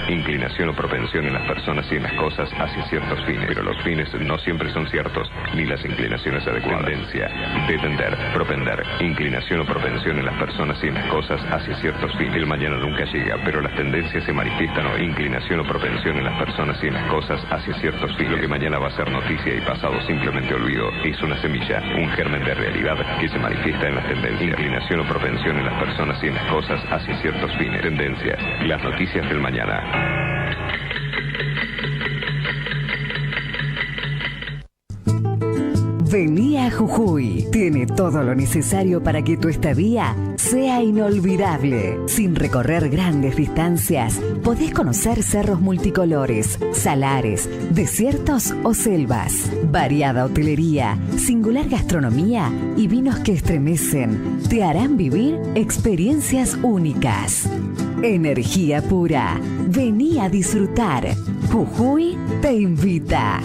inclinación o propensión en las personas y en las cosas hacia ciertos fines, pero los fines no siempre son ciertos, ni las inclinaciones adecuadas. Tendencia, detender, propender, inclinación o propensión en las personas y en las cosas hacia ciertos fines. El mañana nunca llega, pero las tendencias se manifiestan o inclinación o propensión en las personas y en las cosas hacia ciertos fines. Lo que mañana va a ser noticia y pasado simplemente olvido es una semilla, un germen de realidad que se manifiesta en las tendencias. Inclinación o propensión en las personas y en las cosas hacia ciertos fines. Tendencias, las noticias del mañana. Vení a Jujuy. Tiene todo lo necesario para que tu estadía sea inolvidable. Sin recorrer grandes distancias, podés conocer cerros multicolores, salares, desiertos o selvas. Variada hotelería, singular gastronomía y vinos que estremecen te harán vivir experiencias únicas. Energía pura. Vení a disfrutar. Jujuy te invita.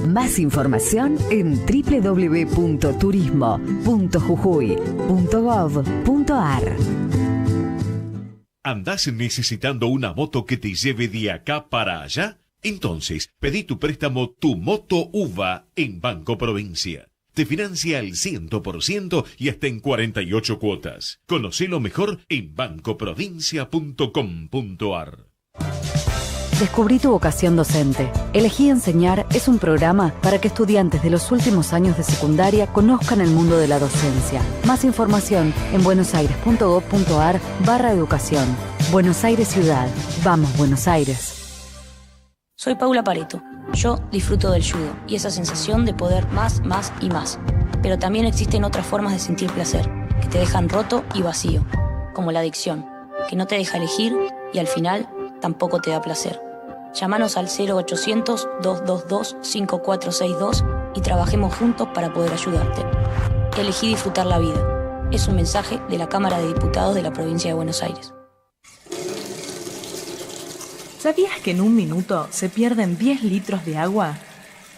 Más información en www.turismo.jujuy.gov.ar. ¿Andás necesitando una moto que te lleve de acá para allá? Entonces, pedí tu préstamo Tu Moto UVA en Banco Provincia. Te financia al 100% y hasta en 48 cuotas. Conocelo mejor en bancoprovincia.com.ar. Descubrí tu vocación docente. Elegí Enseñar es un programa para que estudiantes de los últimos años de secundaria conozcan el mundo de la docencia. Más información en buenosaires.gov.ar/educación. Buenos Aires Ciudad. Vamos, Buenos Aires. Soy Paula Pareto. Yo disfruto del judo y esa sensación de poder más, más y más. Pero también existen otras formas de sentir placer, que te dejan roto y vacío, como la adicción, que no te deja elegir y al final tampoco te da placer. Llámanos al 0800-222-5462 y trabajemos juntos para poder ayudarte. Elegí disfrutar la vida. Es un mensaje de la Cámara de Diputados de la Provincia de Buenos Aires. ¿Sabías que en un minuto se pierden 10 litros de agua?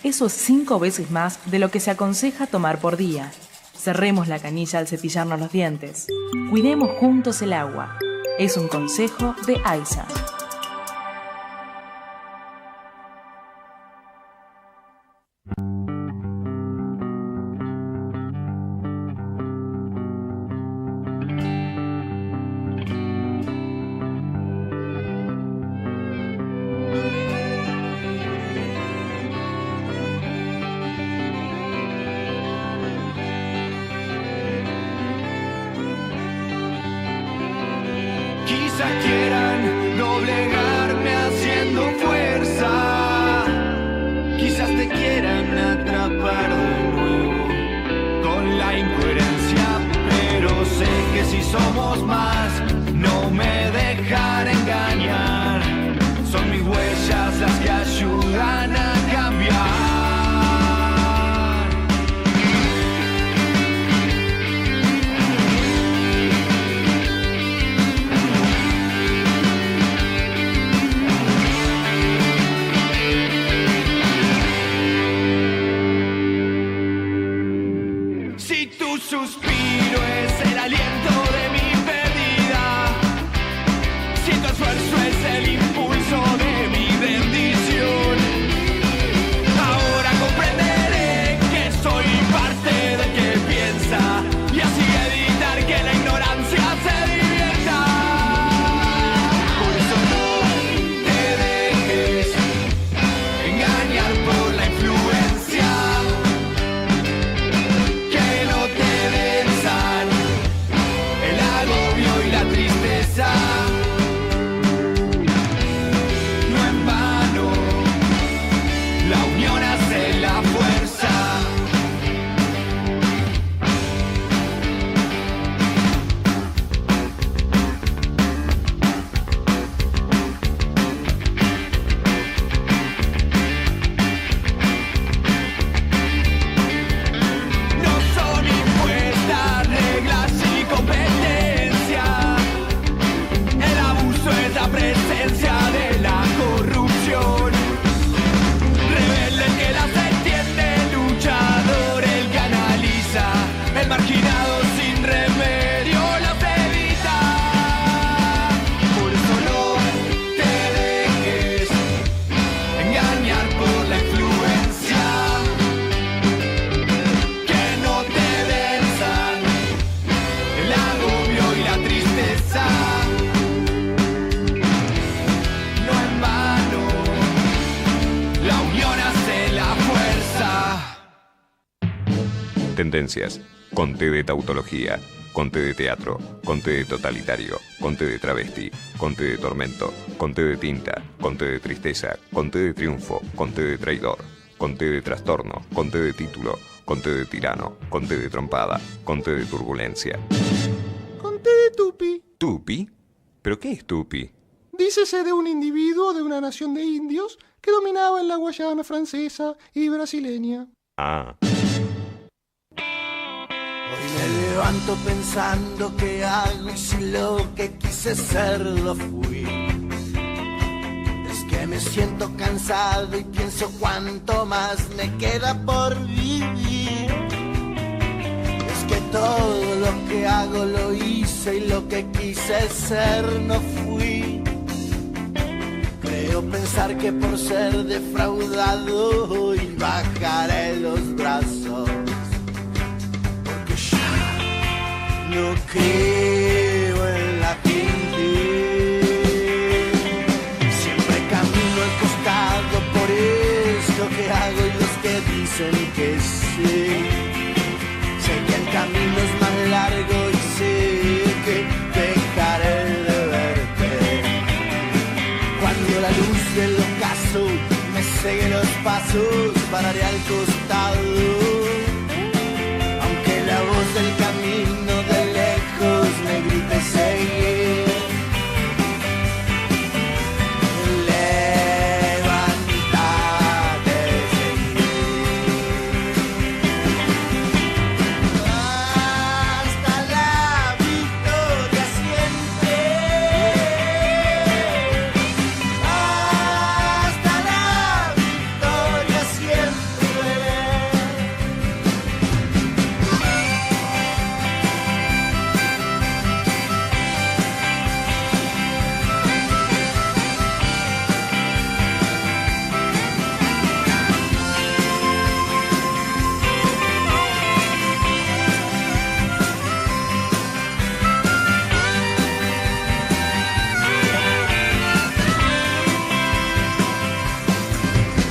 Eso es 5 veces más de lo que se aconseja tomar por día. Cerremos la canilla al cepillarnos los dientes. Cuidemos juntos el agua. Es un consejo de AISA. Quizás quieran doblegarme haciendo fuerza, quizás te quieran atrapar de nuevo con la incoherencia, pero sé que si somos más no me dejan engañar, son mis huellas las que ayudan a cambiar. Suspiro es el aliento de mi pérdida, si tu esfuerzo es el impulso de mi bendición. Ahora comprenderé que soy parte del que piensa y así evitar que la ignorancia se divierta. Por eso no te dejes engañar por la influencia. Tendencias, con T de tautología, con T de teatro, con T de totalitario, con T de travesti, con T de tormento, con T de tinta, con T de tristeza, con T de triunfo, con T de traidor, con T de trastorno, con T de título, con T de tirano, con T de trompada, con T de turbulencia. Con T de tupi. ¿Tupi? ¿Pero qué es tupi? Dícese de un individuo de una nación de indios que dominaba en la Guayana francesa y brasileña. Ah. Hoy me levanto pensando qué hago y si lo que quise ser lo fui. Es que me siento cansado y pienso cuánto más me queda por vivir. Es que todo lo que hago lo hice y lo que quise ser no fui. Creo pensar que por ser defraudado hoy bajaré los brazos. No creo en la gente. Siempre camino al costado por esto que hago y los que dicen que sé. Sé que el camino es más largo y sé que dejaré de verte. Cuando la luz del ocaso me cegue los pasos, pararé al costado. Aunque la voz del camino me grite seguir. Levántate, seguir. Hasta la victoria siempre. Hasta la victoria siempre.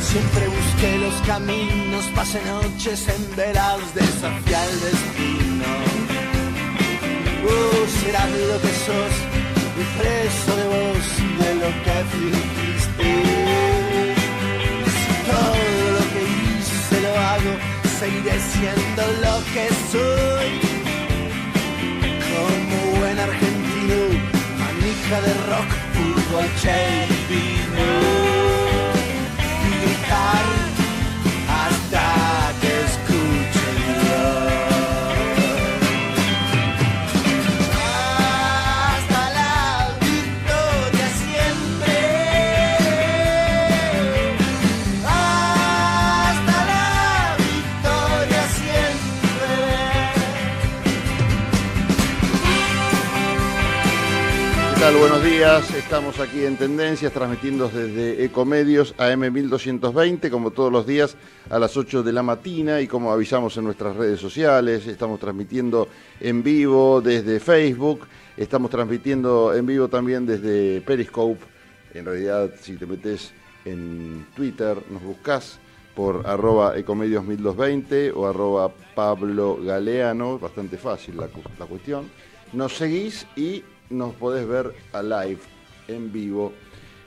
Siempre busqué los caminos, pasé noches en velas, desafié al destino. Serás lo que sos, y preso de vos y de lo que fingiste. Si todo lo que hice lo hago, seguiré siendo lo que soy. Como buen argentino, manija de rock, fútbol, che y vino. Hasta que escuche hasta la victoria siempre. Hasta la victoria siempre. ¿Qué tal? Buenos días. Estamos aquí en Tendencias, transmitiendo desde Ecomedios AM 1220, como todos los días a las 8 de la mañana, y como avisamos en nuestras redes sociales, estamos transmitiendo en vivo desde Facebook, estamos transmitiendo en vivo también desde Periscope. En realidad, si te metes en Twitter, nos buscás por @ecomedios1220 o @Pablo Galeano, bastante fácil la cuestión. Nos seguís y nos podés ver a live, en vivo,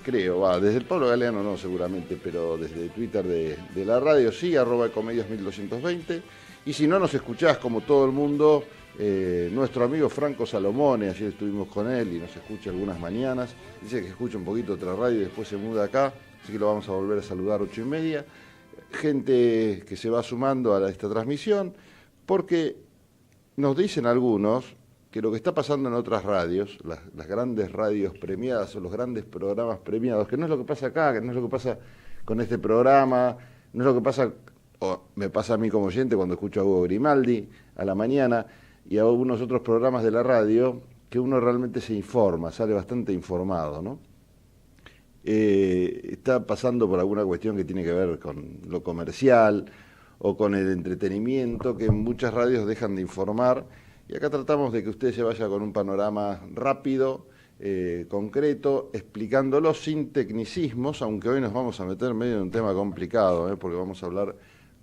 creo, desde el Pablo Galeano no seguramente, pero desde Twitter de la radio sí, @ecomedios1220, y si no nos escuchás como todo el mundo, nuestro amigo Franco Salomone, ayer estuvimos con él y nos escucha algunas mañanas, dice que escucha un poquito otra radio y después se muda acá, así que lo vamos a volver a saludar 8:30, gente que se va sumando a esta transmisión, porque nos dicen algunos que lo que está pasando en otras radios, las grandes radios premiadas o los grandes programas premiados, que no es lo que pasa acá, que no es lo que pasa con este programa, no es lo que pasa, o me pasa a mí como oyente cuando escucho a Hugo Grimaldi a la mañana y a algunos otros programas de la radio, que uno realmente se informa, sale bastante informado, ¿no? Está pasando por alguna cuestión que tiene que ver con lo comercial o con el entretenimiento, que muchas radios dejan de informar. Y acá tratamos de que usted se vaya con un panorama rápido, concreto, explicándolo sin tecnicismos, aunque hoy nos vamos a meter medio en un tema complicado, porque vamos a hablar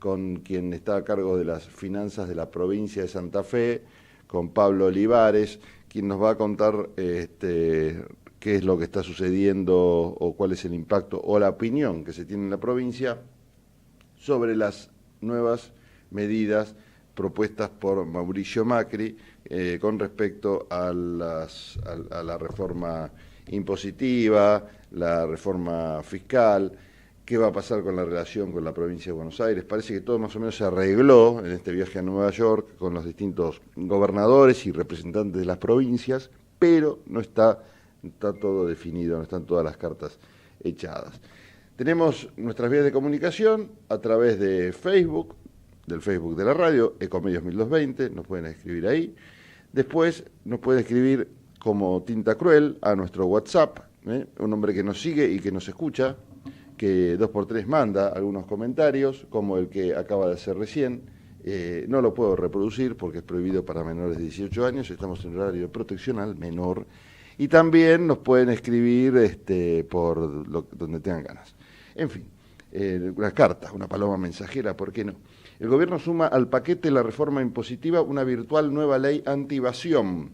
con quien está a cargo de las finanzas de la provincia de Santa Fe, con Pablo Olivares, quien nos va a contar qué es lo que está sucediendo o cuál es el impacto o la opinión que se tiene en la provincia sobre las nuevas medidas propuestas por Mauricio Macri con respecto a la reforma impositiva, la reforma fiscal, qué va a pasar con la relación con la provincia de Buenos Aires. Parece que todo más o menos se arregló en este viaje a Nueva York con los distintos gobernadores y representantes de las provincias, pero no está todo definido, no están todas las cartas echadas. Tenemos nuestras vías de comunicación a través de Facebook, del Facebook de la radio, Ecomedios 1220, nos pueden escribir ahí. Después nos pueden escribir como Tinta Cruel a nuestro WhatsApp, un hombre que nos sigue y que nos escucha, que 2x3 manda algunos comentarios, como el que acaba de hacer recién. No lo puedo reproducir porque es prohibido para menores de 18 años, estamos en horario de protección al menor. Y también nos pueden escribir por donde tengan ganas. En fin, una carta, una paloma mensajera, ¿por qué no? El gobierno suma al paquete la reforma impositiva una virtual nueva ley anti-evasión.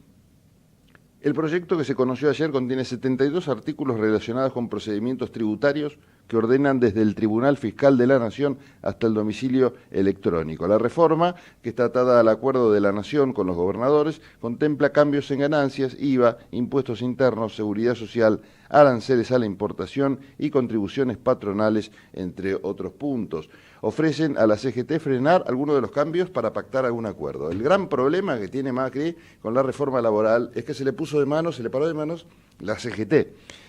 El proyecto que se conoció ayer contiene 72 artículos relacionados con procedimientos tributarios que ordenan desde el Tribunal Fiscal de la Nación hasta el domicilio electrónico. La reforma, que está atada al acuerdo de la Nación con los gobernadores, contempla cambios en ganancias, IVA, impuestos internos, seguridad social, aranceles a la importación y contribuciones patronales, entre otros puntos. Ofrecen a la CGT frenar algunos de los cambios para pactar algún acuerdo. El gran problema que tiene Macri con la reforma laboral es que se le paró de manos la CGT.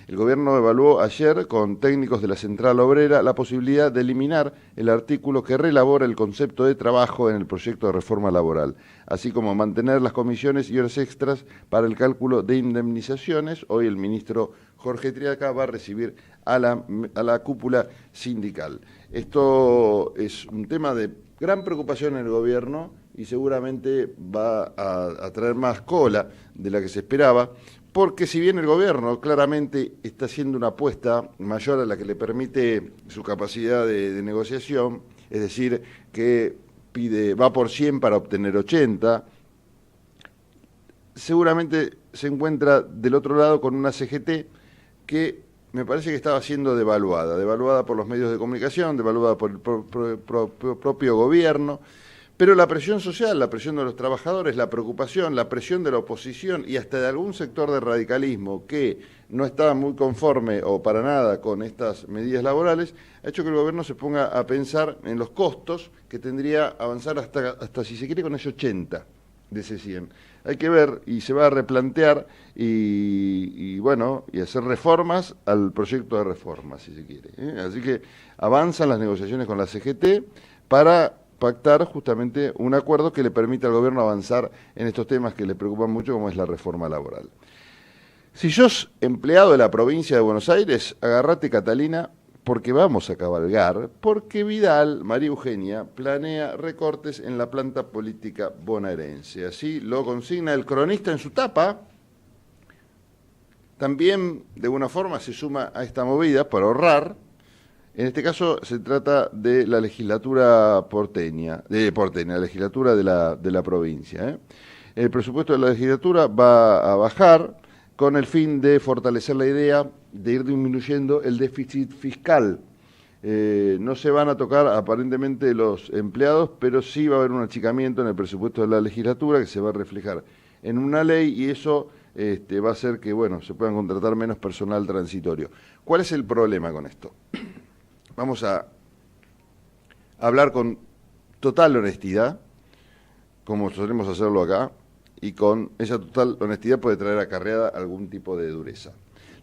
El gobierno evaluó ayer con técnicos de la Central Obrera la posibilidad de eliminar el artículo que reelabora el concepto de trabajo en el proyecto de reforma laboral, así como mantener las comisiones y horas extras para el cálculo de indemnizaciones. Hoy el ministro Jorge Triaca va a recibir a la cúpula sindical. Esto es un tema de gran preocupación en el gobierno y seguramente va a traer más cola de la que se esperaba, porque si bien el gobierno claramente está haciendo una apuesta mayor a la que le permite su capacidad de negociación, es decir, que va por 100 para obtener 80, seguramente se encuentra del otro lado con una CGT que me parece que estaba siendo devaluada por los medios de comunicación, devaluada por el propio gobierno, pero la presión social, la presión de los trabajadores, la preocupación, la presión de la oposición y hasta de algún sector de radicalismo que no estaba muy conforme o para nada con estas medidas laborales, ha hecho que el gobierno se ponga a pensar en los costos que tendría avanzar hasta si se quiere, con ese 80 de ese 100. Hay que ver y se va a replantear y hacer reformas al proyecto de reforma, si se quiere. Así que avanzan las negociaciones con la CGT para pactar justamente un acuerdo que le permita al gobierno avanzar en estos temas que le preocupan mucho, como es la reforma laboral. Si sos empleado de la provincia de Buenos Aires, agárrate, Catalina, porque vamos a cabalgar, porque Vidal, María Eugenia, planea recortes en la planta política bonaerense. Así lo consigna el Cronista en su tapa. También, de alguna forma, se suma a esta movida para ahorrar. En este caso se trata de la legislatura porteña, la legislatura de la provincia. El presupuesto de la legislatura va a bajar con el fin de fortalecer la idea de ir disminuyendo el déficit fiscal. No se van a tocar aparentemente los empleados, pero sí va a haber un achicamiento en el presupuesto de la legislatura que se va a reflejar en una ley y eso va a hacer que se puedan contratar menos personal transitorio. ¿Cuál es el problema con esto? Vamos a hablar con total honestidad, como solemos hacerlo acá, y con esa total honestidad puede traer acarreada algún tipo de dureza.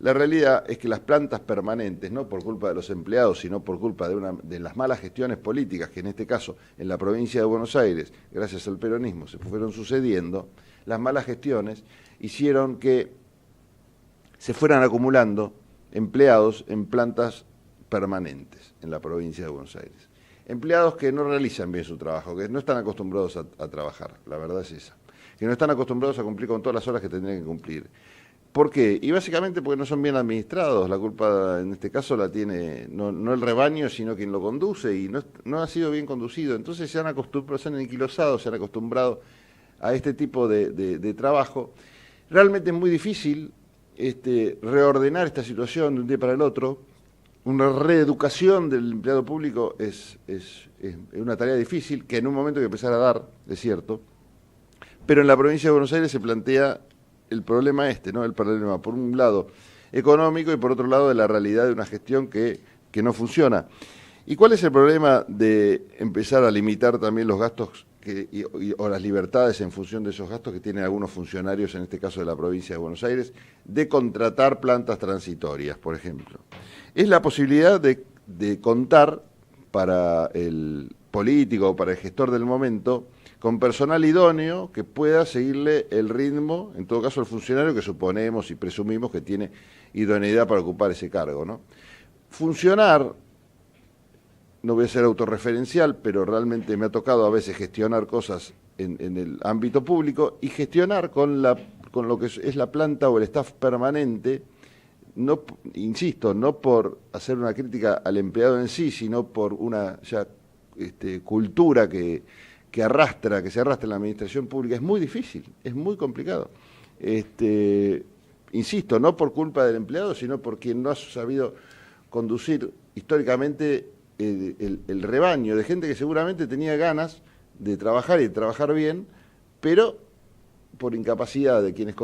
La realidad es que las plantas permanentes, no por culpa de los empleados, sino por culpa de las malas gestiones políticas, que en este caso en la provincia de Buenos Aires, gracias al peronismo, se fueron sucediendo, las malas gestiones hicieron que se fueran acumulando empleados en plantas permanentes en la provincia de Buenos Aires. Empleados que no realizan bien su trabajo, que no están acostumbrados a trabajar, la verdad es esa, que no están acostumbrados a cumplir con todas las horas que tendrían que cumplir. ¿Por qué? Y básicamente porque no son bien administrados. La culpa en este caso la tiene no el rebaño, sino quien lo conduce, y no ha sido bien conducido. Entonces se han anquilosado, se han acostumbrado a este tipo de trabajo. Realmente es muy difícil reordenar esta situación de un día para el otro. Una reeducación del empleado público es una tarea difícil, que en un momento hay que empezar a dar, es cierto. Pero en la provincia de Buenos Aires se plantea el problema ¿no? El problema, por un lado, económico, y por otro lado, de la realidad de una gestión que no funciona. ¿Y cuál es el problema de empezar a limitar también los gastos o las libertades en función de esos gastos que tienen algunos funcionarios, en este caso de la provincia de Buenos Aires, de contratar plantas transitorias, por ejemplo? Es la posibilidad de contar para el político o para el gestor del momento con personal idóneo que pueda seguirle el ritmo, en todo caso el funcionario que suponemos y presumimos que tiene idoneidad para ocupar ese cargo, ¿no? Funcionar, no voy a ser autorreferencial, pero realmente me ha tocado a veces gestionar cosas en el ámbito público, y gestionar con lo que es la planta o el staff permanente, no, insisto, no por hacer una crítica al empleado en sí, sino por una cultura que se arrastra en la administración pública. Es muy difícil, es muy complicado. Insisto, no por culpa del empleado, sino por quien no ha sabido conducir históricamente el rebaño de gente que seguramente tenía ganas de trabajar y de trabajar bien, pero por incapacidad de quienes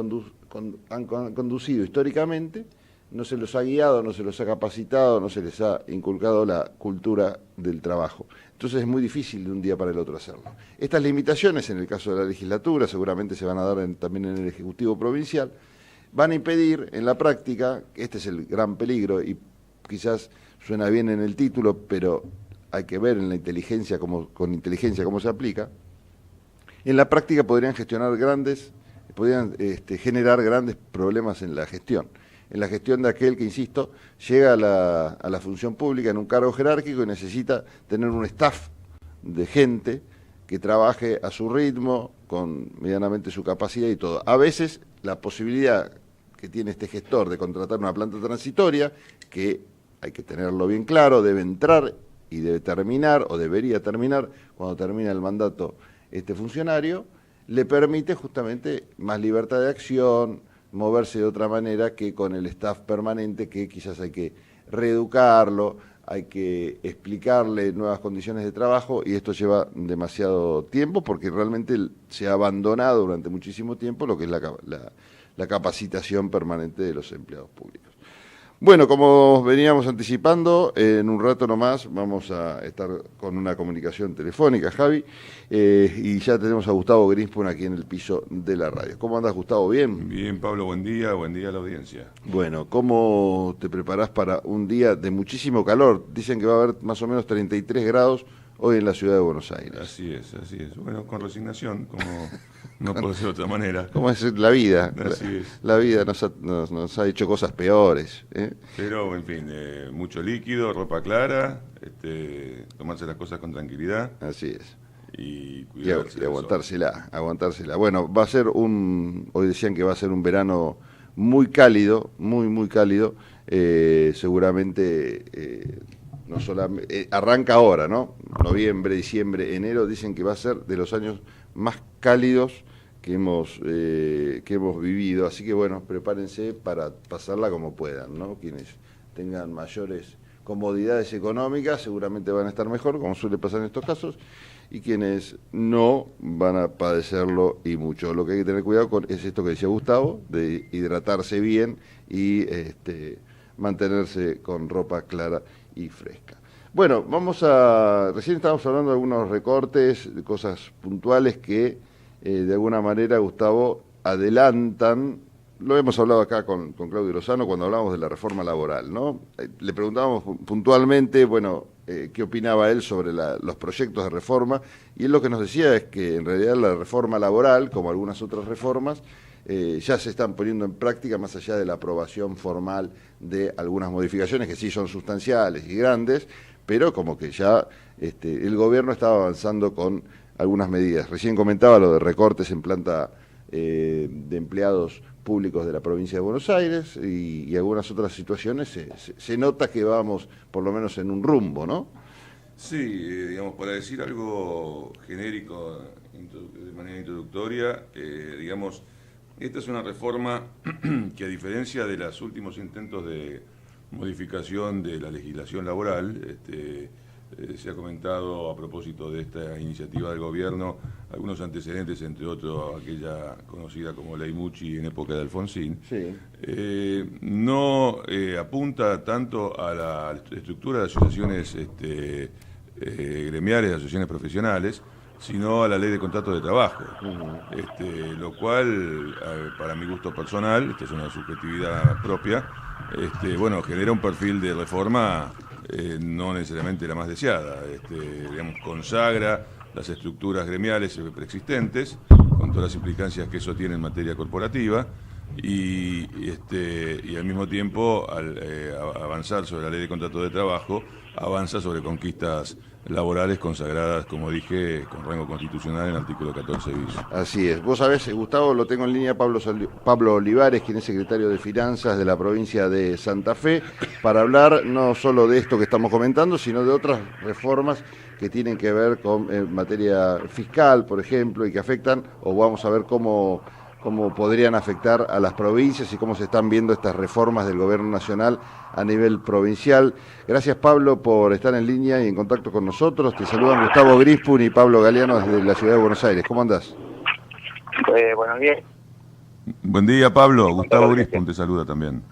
han conducido históricamente, no se los ha guiado, no se los ha capacitado, no se les ha inculcado la cultura del trabajo. Entonces es muy difícil de un día para el otro hacerlo. Estas limitaciones, en el caso de la legislatura, seguramente se van a dar también en el Ejecutivo Provincial, van a impedir en la práctica, este es el gran peligro, y quizás suena bien en el título, pero hay que ver en la inteligencia con inteligencia cómo se aplica. En la práctica podrían generar grandes problemas en la gestión de aquel que, insisto, llega a la función pública en un cargo jerárquico y necesita tener un staff de gente que trabaje a su ritmo, con medianamente su capacidad y todo. A veces la posibilidad que tiene este gestor de contratar una planta transitoria, que hay que tenerlo bien claro, debe entrar y debe terminar, o debería terminar, cuando termina el mandato este funcionario, le permite justamente más libertad de acción, moverse de otra manera que con el staff permanente, que quizás hay que reeducarlo, hay que explicarle nuevas condiciones de trabajo, y esto lleva demasiado tiempo porque realmente se ha abandonado durante muchísimo tiempo lo que es la capacitación permanente de los empleados públicos. Bueno, como veníamos anticipando, en un rato nomás vamos a estar con una comunicación telefónica, Javi, y ya tenemos a Gustavo Grinspoon aquí en el piso de la radio. ¿Cómo andas, Gustavo? ¿Bien? Bien, Pablo, buen día a la audiencia. Bueno, ¿cómo te preparás para un día de muchísimo calor? Dicen que va a haber más o menos 33 grados hoy en la ciudad de Buenos Aires. Así es. Bueno, con resignación, como no puede ser de otra manera. ¿Cómo es la vida? Así es. La vida nos ha hecho cosas peores, ¿eh? Pero, en fin, mucho líquido, ropa clara, tomarse las cosas con tranquilidad. Así es. Y aguantársela. Bueno, va a ser hoy decían que va a ser un verano muy cálido, muy cálido. Seguramente no solamente arranca ahora, ¿no? Noviembre, diciembre, enero, dicen que va a ser de los años más cálidos que hemos vivido. Así que bueno, prepárense para pasarla como puedan, ¿no? Quienes tengan mayores comodidades económicas seguramente van a estar mejor, como suele pasar en estos casos, y quienes no van a padecerlo y mucho. Lo que hay que tener cuidado es esto que decía Gustavo, de hidratarse bien y mantenerse con ropa clara y fresca. Bueno, recién estábamos hablando de algunos recortes, de cosas puntuales que de alguna manera, Gustavo, adelantan. Lo hemos hablado acá con Claudio Lozano cuando hablamos de la reforma laboral, ¿no? Le preguntábamos puntualmente, qué opinaba él sobre los proyectos de reforma, y él lo que nos decía es que en realidad la reforma laboral, como algunas otras reformas, ya se están poniendo en práctica más allá de la aprobación formal de algunas modificaciones que sí son sustanciales y grandes, pero como que ya el gobierno estaba avanzando con algunas medidas. Recién comentaba lo de recortes en planta de empleados públicos de la provincia de Buenos Aires y algunas otras situaciones, se nota que vamos por lo menos en un rumbo, ¿no? Sí, digamos, para decir algo genérico de manera introductoria, digamos, esta es una reforma que, a diferencia de los últimos intentos de modificación de la legislación laboral, se ha comentado a propósito de esta iniciativa del gobierno algunos antecedentes, entre otros aquella conocida como Ley Mucci en época de Alfonsín. Sí. No apunta tanto a la estructura de asociaciones gremiales, de asociaciones profesionales, sino a la ley de contratos de trabajo, lo cual, para mi gusto personal, esta es una subjetividad propia, bueno, genera un perfil de reforma no necesariamente la más deseada, digamos, consagra las estructuras gremiales preexistentes, con todas las implicancias que eso tiene en materia corporativa, y al mismo tiempo, al avanzar sobre la ley de contratos de trabajo, avanza sobre conquistas laborales consagradas, como dije, con rango constitucional en el artículo 14 bis. Así es. Vos sabés, Gustavo, lo tengo en línea, Pablo Olivares, quien es secretario de Finanzas de la provincia de Santa Fe, para hablar no solo de esto que estamos comentando, sino de otras reformas que tienen que ver con materia fiscal, por ejemplo, y que afectan, o vamos a ver cómo podrían afectar a las provincias y cómo se están viendo estas reformas del gobierno nacional a nivel provincial. Gracias, Pablo, por estar en línea y en contacto con nosotros. Te saludan Gustavo Grispun y Pablo Galeano desde la ciudad de Buenos Aires. ¿Cómo andás? Buenos días. Buen día, Pablo. Gustavo Grispun te saluda también.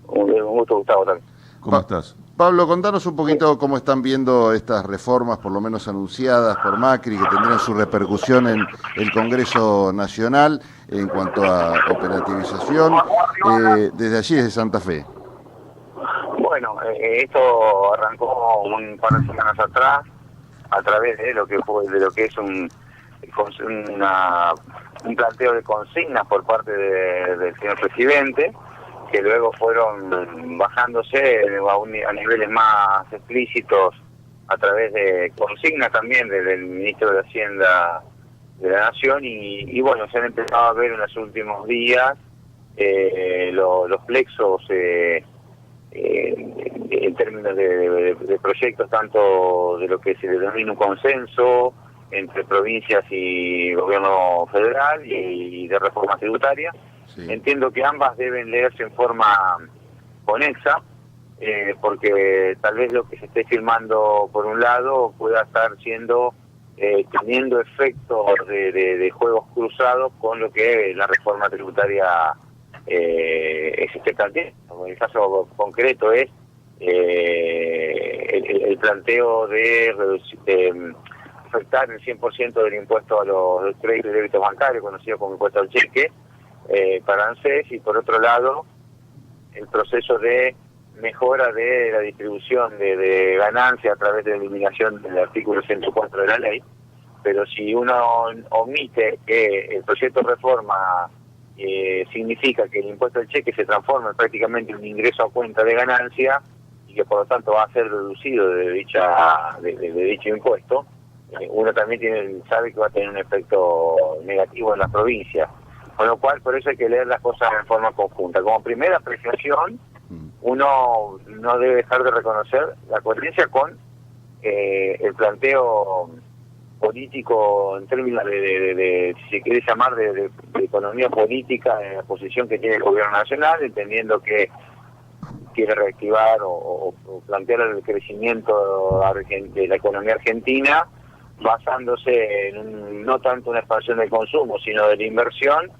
Un gusto, Gustavo, también. ¿Cómo estás? Pablo, contanos un poquito cómo están viendo estas reformas, por lo menos anunciadas por Macri, que tendrán su repercusión en el Congreso Nacional en cuanto a operativización, desde allí, desde Santa Fe. Bueno, esto arrancó un par de semanas atrás, a través de lo que es un planteo de consignas por parte del señor presidente, que luego fueron bajándose a niveles más explícitos a través de consignas también del ministro de Hacienda de la Nación, y bueno, se han empezado a ver en los últimos días los plexos en términos de proyectos, tanto de lo que se denomina un consenso entre provincias y gobierno federal y de reforma tributaria. Sí. Entiendo que ambas deben leerse en forma conexa, porque tal vez lo que se esté firmando por un lado pueda estar teniendo efectos de juegos cruzados con lo que la reforma tributaria se esté planteando. En el caso concreto es el planteo de afectar el 100% del impuesto a los créditos y débitos bancarios, conocido como impuesto al cheque, para ANSES, y por otro lado el proceso de mejora de la distribución de ganancia a través de la eliminación del artículo 104 de la ley. Pero si uno omite que el proyecto de reforma significa que el impuesto al cheque se transforma prácticamente en un ingreso a cuenta de ganancia y que por lo tanto va a ser reducido de dicho impuesto, uno también sabe que va a tener un efecto negativo en las provincias. Con lo cual, por eso hay que leer las cosas en forma conjunta. Como primera apreciación, uno no debe dejar de reconocer la coherencia con el planteo político en términos de si se quiere llamar, de economía política, de la posición que tiene el gobierno nacional, entendiendo que quiere reactivar o plantear el crecimiento de la economía argentina, basándose en no tanto una expansión del consumo, sino de la inversión,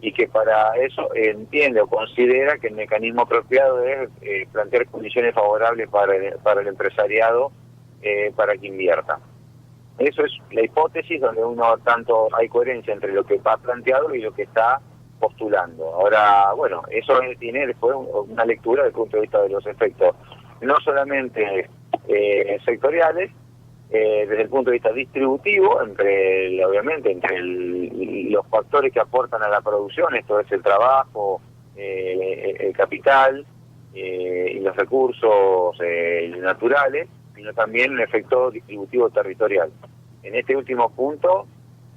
y que para eso entiende o considera que el mecanismo apropiado es plantear condiciones favorables para el empresariado para que invierta. Eso es la hipótesis donde tanto hay coherencia entre lo que va planteado y lo que está postulando. Ahora, bueno, eso tiene después una lectura desde el punto de vista de los efectos, no solamente sectoriales, desde el punto de vista distributivo, obviamente entre los factores que aportan a la producción, esto es el trabajo, el capital y los recursos naturales, sino también un efecto distributivo territorial. En este último punto,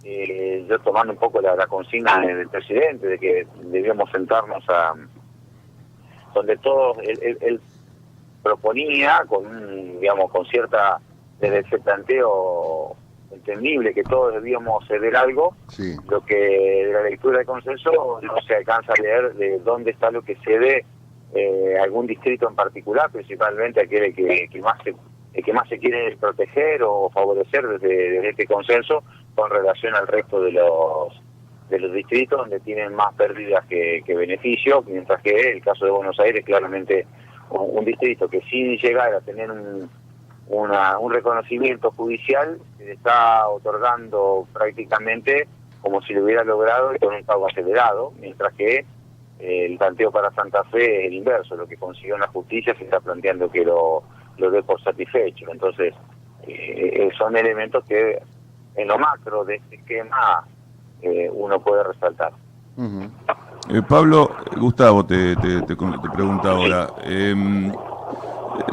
yo tomando un poco la consigna del presidente de que debíamos sentarnos a donde todos él proponía con cierta, desde ese planteo entendible que todos debíamos ceder algo, sí. Lo que de la lectura del consenso no se alcanza a leer de dónde está lo que cede algún distrito en particular, principalmente aquel que más se quiere proteger o favorecer desde este consenso con relación al resto de los distritos donde tienen más pérdidas que beneficios, mientras que el caso de Buenos Aires claramente un distrito que sin llegar a tener un reconocimiento judicial se le está otorgando prácticamente como si lo hubiera logrado y con un pago acelerado, mientras que el planteo para Santa Fe es el inverso, lo que consiguió en la justicia se está planteando que lo dé por satisfecho. Entonces son elementos que en lo macro de este esquema uno puede resaltar. Uh-huh. Pablo, Gustavo te pregunta ahora.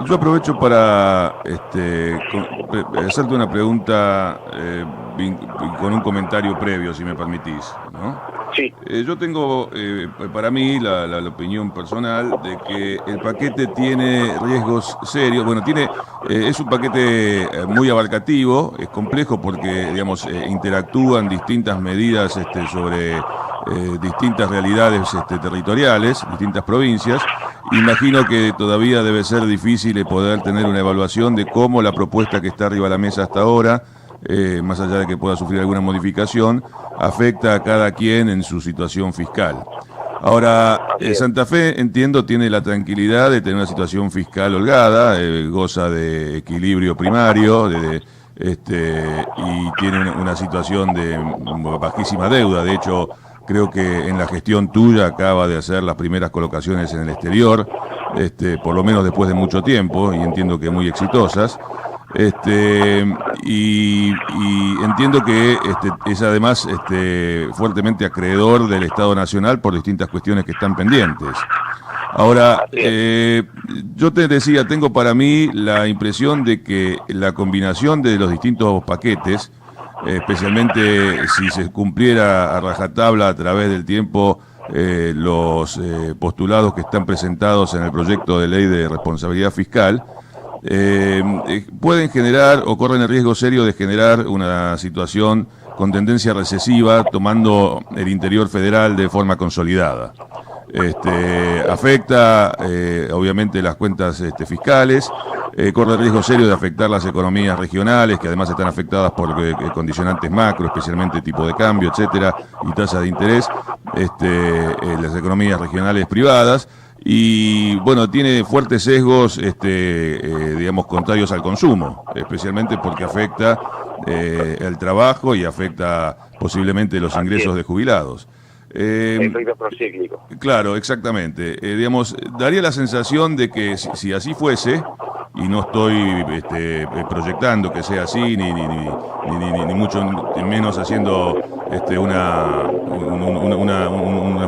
Yo aprovecho para hacerte una pregunta con un comentario previo, si me permitís, ¿no? Sí. Yo tengo para mí la opinión personal de que el paquete tiene riesgos serios. Bueno, es un paquete muy abarcativo, es complejo porque, digamos, interactúan distintas medidas sobre distintas realidades territoriales, distintas provincias. Imagino que todavía debe ser difícil poder tener una evaluación de cómo la propuesta que está arriba de la mesa hasta ahora, más allá de que pueda sufrir alguna modificación, afecta a cada quien en su situación fiscal. Ahora, Santa Fe, entiendo, tiene la tranquilidad de tener una situación fiscal holgada, goza de equilibrio primario, y tiene una situación de bajísima deuda. De hecho, creo que en la gestión tuya acaba de hacer las primeras colocaciones en el exterior, por lo menos después de mucho tiempo, y entiendo que muy exitosas. Y entiendo que es además fuertemente acreedor del Estado Nacional por distintas cuestiones que están pendientes. Ahora, yo te decía, tengo para mí la impresión de que la combinación de los distintos paquetes, especialmente si se cumpliera a rajatabla a través del tiempo los postulados que están presentados en el proyecto de ley de responsabilidad fiscal, pueden generar o corren el riesgo serio de generar una situación con tendencia recesiva, tomando el interior federal de forma consolidada. Afecta obviamente las cuentas fiscales, corre el riesgo serio de afectar las economías regionales, que además están afectadas por condicionantes macro, especialmente tipo de cambio, etcétera, y tasa de interés, las economías regionales privadas. Y bueno, tiene fuertes sesgos, digamos, contrarios al consumo, especialmente porque afecta el trabajo y afecta posiblemente los ingresos de jubilados. Efecto procíclico. Claro, exactamente. Digamos, daría la sensación de que si así fuese, y no estoy proyectando que sea así, ni mucho menos haciendo una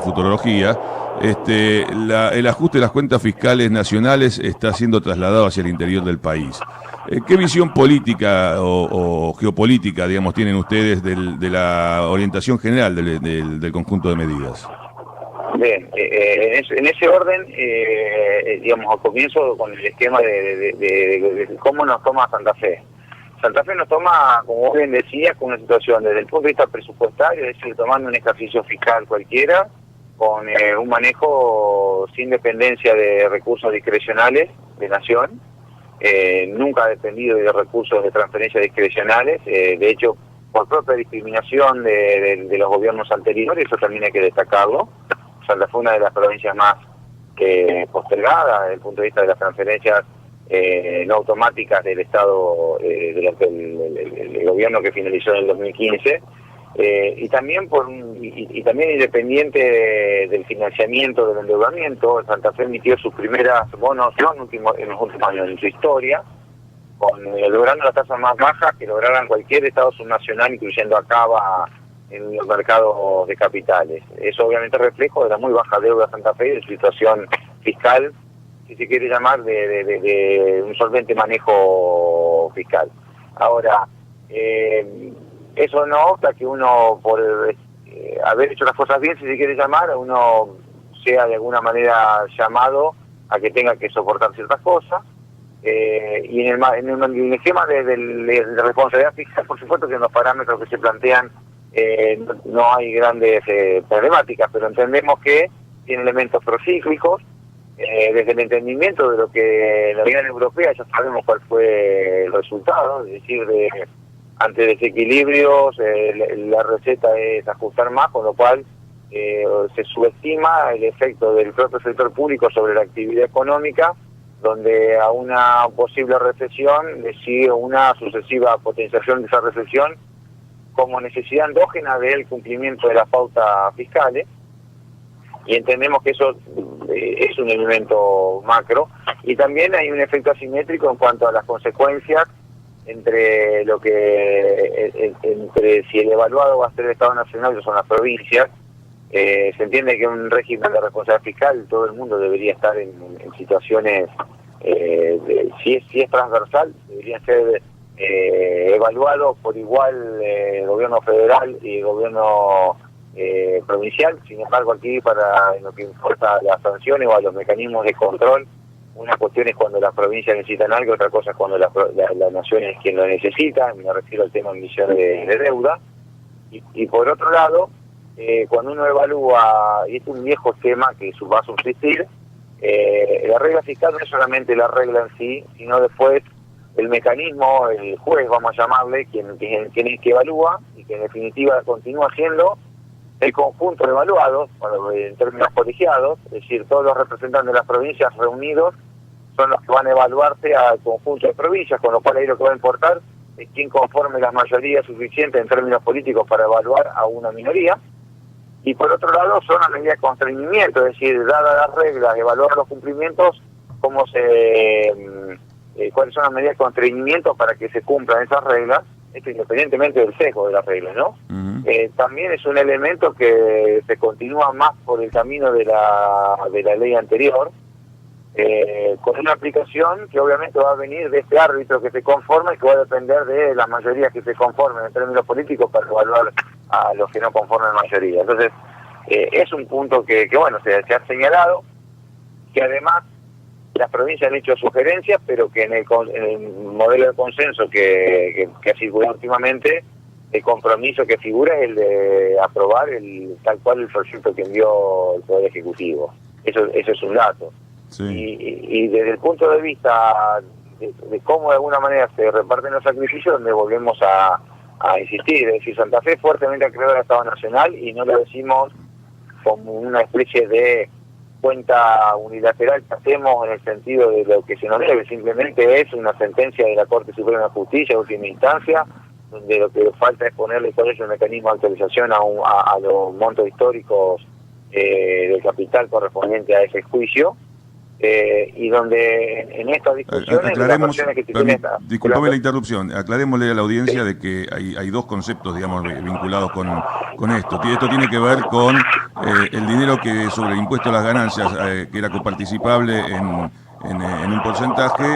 futurología, el ajuste de las cuentas fiscales nacionales está siendo trasladado hacia el interior del país. ¿Qué visión política o geopolítica, digamos, tienen ustedes de la orientación general del conjunto de medidas? Bien, en ese orden, digamos, comienzo con el esquema de cómo nos toma Santa Fe. Santa Fe nos toma, como bien decías, con una situación desde el punto de vista presupuestario, es decir, tomando un ejercicio fiscal cualquiera, con un manejo sin dependencia de recursos discrecionales de nación, nunca ha dependido de recursos de transferencia discrecionales, de hecho, por propia discriminación de los gobiernos anteriores, eso también hay que destacarlo. Santa Fe fue una de las provincias más postergadas desde el punto de vista de las transferencias no automáticas del Estado, del gobierno que finalizó en el 2015, y también también independiente del financiamiento del endeudamiento. Santa Fe emitió sus primeras bonos en los últimos años en su historia, logrando las tasas más bajas que lograran cualquier Estado subnacional, incluyendo Acaba, en los mercados de capitales. Eso obviamente reflejo de la muy baja deuda de Santa Fe y de su situación fiscal, si se quiere llamar, de un solvente manejo fiscal. Ahora, Eso no obsta que uno, por haber hecho las cosas bien, si se quiere llamar, uno sea de alguna manera llamado a que tenga que soportar ciertas cosas. Y en el esquema de responsabilidad fiscal, por supuesto que en los parámetros que se plantean no hay grandes problemáticas, pero entendemos que tiene elementos procíclicos. Desde el entendimiento de lo que en la Unión Europea ya sabemos cuál fue el resultado, es decir, ante desequilibrios la receta es ajustar más, con lo cual se subestima el efecto del propio sector público sobre la actividad económica, donde a una posible recesión le sigue una sucesiva potenciación de esa recesión como necesidad endógena del cumplimiento de las pautas fiscales. Y entendemos que eso es un elemento macro, y también hay un efecto asimétrico en cuanto a las consecuencias entre lo que entre si el evaluado va a ser el Estado Nacional o son las provincias. Se entiende que un régimen de responsabilidad fiscal todo el mundo debería estar en situaciones, si es transversal, deberían ser evaluados por igual gobierno federal y gobierno provincial. Sin embargo, aquí para en lo que importa a las sanciones o a los mecanismos de control, una cuestión es cuando las provincias necesitan algo, otra cosa es cuando la nación es quien lo necesita. Me refiero al tema de emisión de deuda. Y por otro lado, cuando uno evalúa, y este es un viejo esquema que va a subsistir, la regla fiscal no es solamente la regla en sí, sino después el mecanismo, el juez, vamos a llamarle, quien es que evalúa, y que en definitiva continúa siendo el conjunto de evaluados, en términos colegiados, es decir, todos los representantes de las provincias reunidos son los que van a evaluarse al conjunto de provincias, con lo cual ahí lo que va a importar es quién conforme las mayorías suficientes en términos políticos para evaluar a una minoría. Y por otro lado son las medidas de constreñimiento, es decir, dadas las reglas, evaluar los cumplimientos, cuáles son las medidas de constreñimiento para que se cumplan esas reglas, esto independientemente del sesgo de las reglas, ¿no? También es un elemento que se continúa más por el camino de la ley anterior, con una aplicación que obviamente va a venir de este árbitro que se conforma y que va a depender de las mayorías que se conformen en términos políticos para evaluar a los que no conforman mayoría. Entonces, es un punto que bueno, se ha señalado, que además las provincias han hecho sugerencias, pero que en el modelo de consenso que ha circulado últimamente, el compromiso que figura es el de aprobar tal cual el proyecto que envió el Poder Ejecutivo. Eso es un dato. Sí. Y desde el punto de vista de cómo de alguna manera se reparten los sacrificios, donde volvemos a insistir, es decir, Santa Fe es fuertemente acreedora al Estado Nacional, y no lo decimos como una especie de cuenta unilateral que hacemos en el sentido de lo que se nos debe, simplemente es una sentencia de la Corte Suprema de Justicia, última instancia, donde lo que falta es ponerle todo eso el mecanismo de actualización a los montos históricos del capital correspondiente a ese juicio, y donde en estas discusiones... Disculpame la interrupción, aclarémosle a la audiencia de que hay dos conceptos, digamos, vinculados con esto. Esto tiene que ver con el dinero que sobre el impuesto a las ganancias, que era coparticipable en un porcentaje,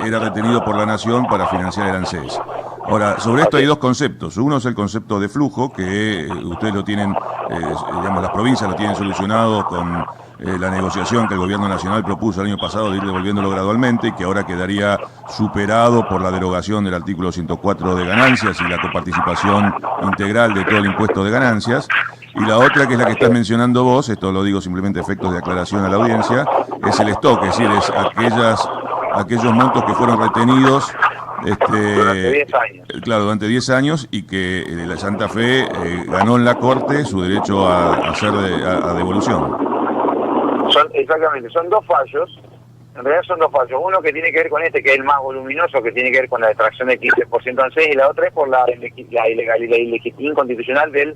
era retenido por la Nación para financiar el ANSES. Ahora, sobre esto hay dos conceptos. Uno es el concepto de flujo, que ustedes lo tienen, digamos, las provincias lo tienen solucionado con la negociación que el Gobierno Nacional propuso el año pasado de ir devolviéndolo gradualmente, y que ahora quedaría superado por la derogación del artículo 104 de ganancias y la coparticipación integral de todo el impuesto de ganancias. Y la otra, que es la que estás mencionando vos, esto lo digo simplemente a efectos de aclaración a la audiencia, es el stock, es decir, es aquellos montos que fueron retenidos durante 10 años. Claro, durante 10 años, y que la Santa Fe ganó en la Corte su derecho a hacer a devolución. Exactamente, son dos fallos. En realidad son dos fallos. Uno que tiene que ver con que es el más voluminoso, que tiene que ver con la extracción del 15% ANSES, y la otra es por la ilegalidad inconstitucional del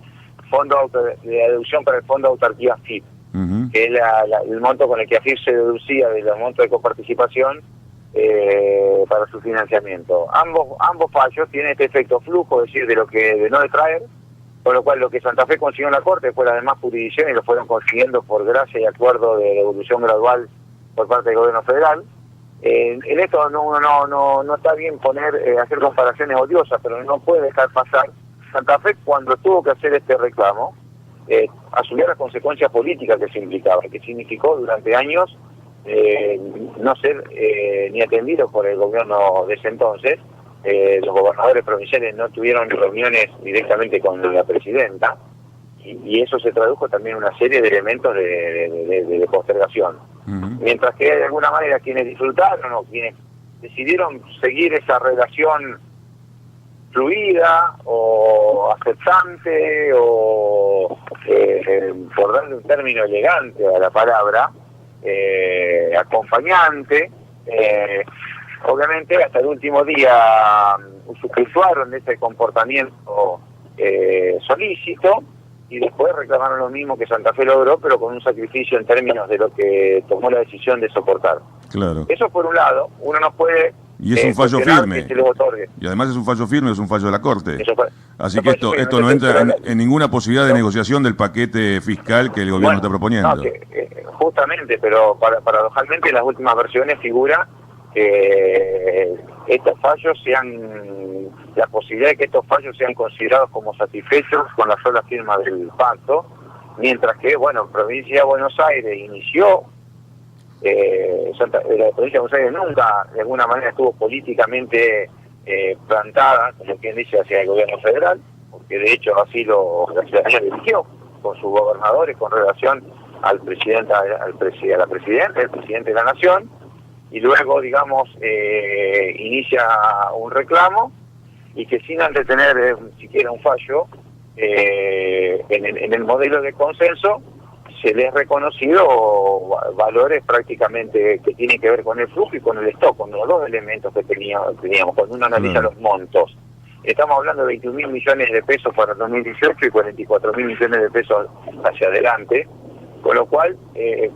fondo de deducción para el fondo de autarquía AFIP, que es el monto con el que AFIP se deducía de los montos de coparticipación para su financiamiento. Ambos fallos tienen este efecto flujo, es decir, de no detraer, con lo cual lo que Santa Fe consiguió en la Corte fue las demás jurisdicciones lo fueron consiguiendo por gracia y acuerdo de devolución gradual por parte del Gobierno Federal. En esto no está bien hacer comparaciones odiosas, pero no puede dejar pasar Santa Fe, cuando tuvo que hacer este reclamo, asumió las consecuencias políticas que se implicaba, que significó durante años no ser ni atendido por el gobierno de ese entonces. Los gobernadores provinciales no tuvieron reuniones directamente con la presidenta, y eso se tradujo también en una serie de elementos de postergación. Mientras que de alguna manera quienes disfrutaron o quienes decidieron seguir esa relación fluida o aceptante o, por darle un término elegante a la palabra, acompañante, obviamente hasta el último día usufructuaron de ese comportamiento solícito, y después reclamaron lo mismo que Santa Fe logró, pero con un sacrificio en términos de lo que tomó la decisión de soportar. Claro. Eso por un lado, uno no puede... Y es un fallo firme. Que se les otorgue. Y además es un fallo firme, es un fallo de la Corte. Así que esto firme, no entra en ninguna posibilidad de negociación del paquete fiscal que el gobierno está proponiendo. No, justamente, pero paradojalmente en las últimas versiones figura que estos fallos la posibilidad de que estos fallos sean considerados como satisfechos con la sola firma del pacto, mientras que, bueno, Provincia de Buenos Aires inició, la Provincia de Buenos Aires nunca de alguna manera estuvo políticamente plantada, como quien dice, hacia el gobierno federal, porque de hecho así la ciudadanía eligió con sus gobernadores con relación al presidente, a la presidenta, el presidente de la nación, y luego, digamos, inicia un reclamo, y que sin antes tener siquiera un fallo en el modelo de consenso, se les ha reconocido valores prácticamente que tienen que ver con el flujo y con el stock, con los dos elementos que teníamos. Cuando uno analiza los montos, estamos hablando de 21.000 millones de pesos para el 2018 y 44.000 millones de pesos hacia adelante, con lo cual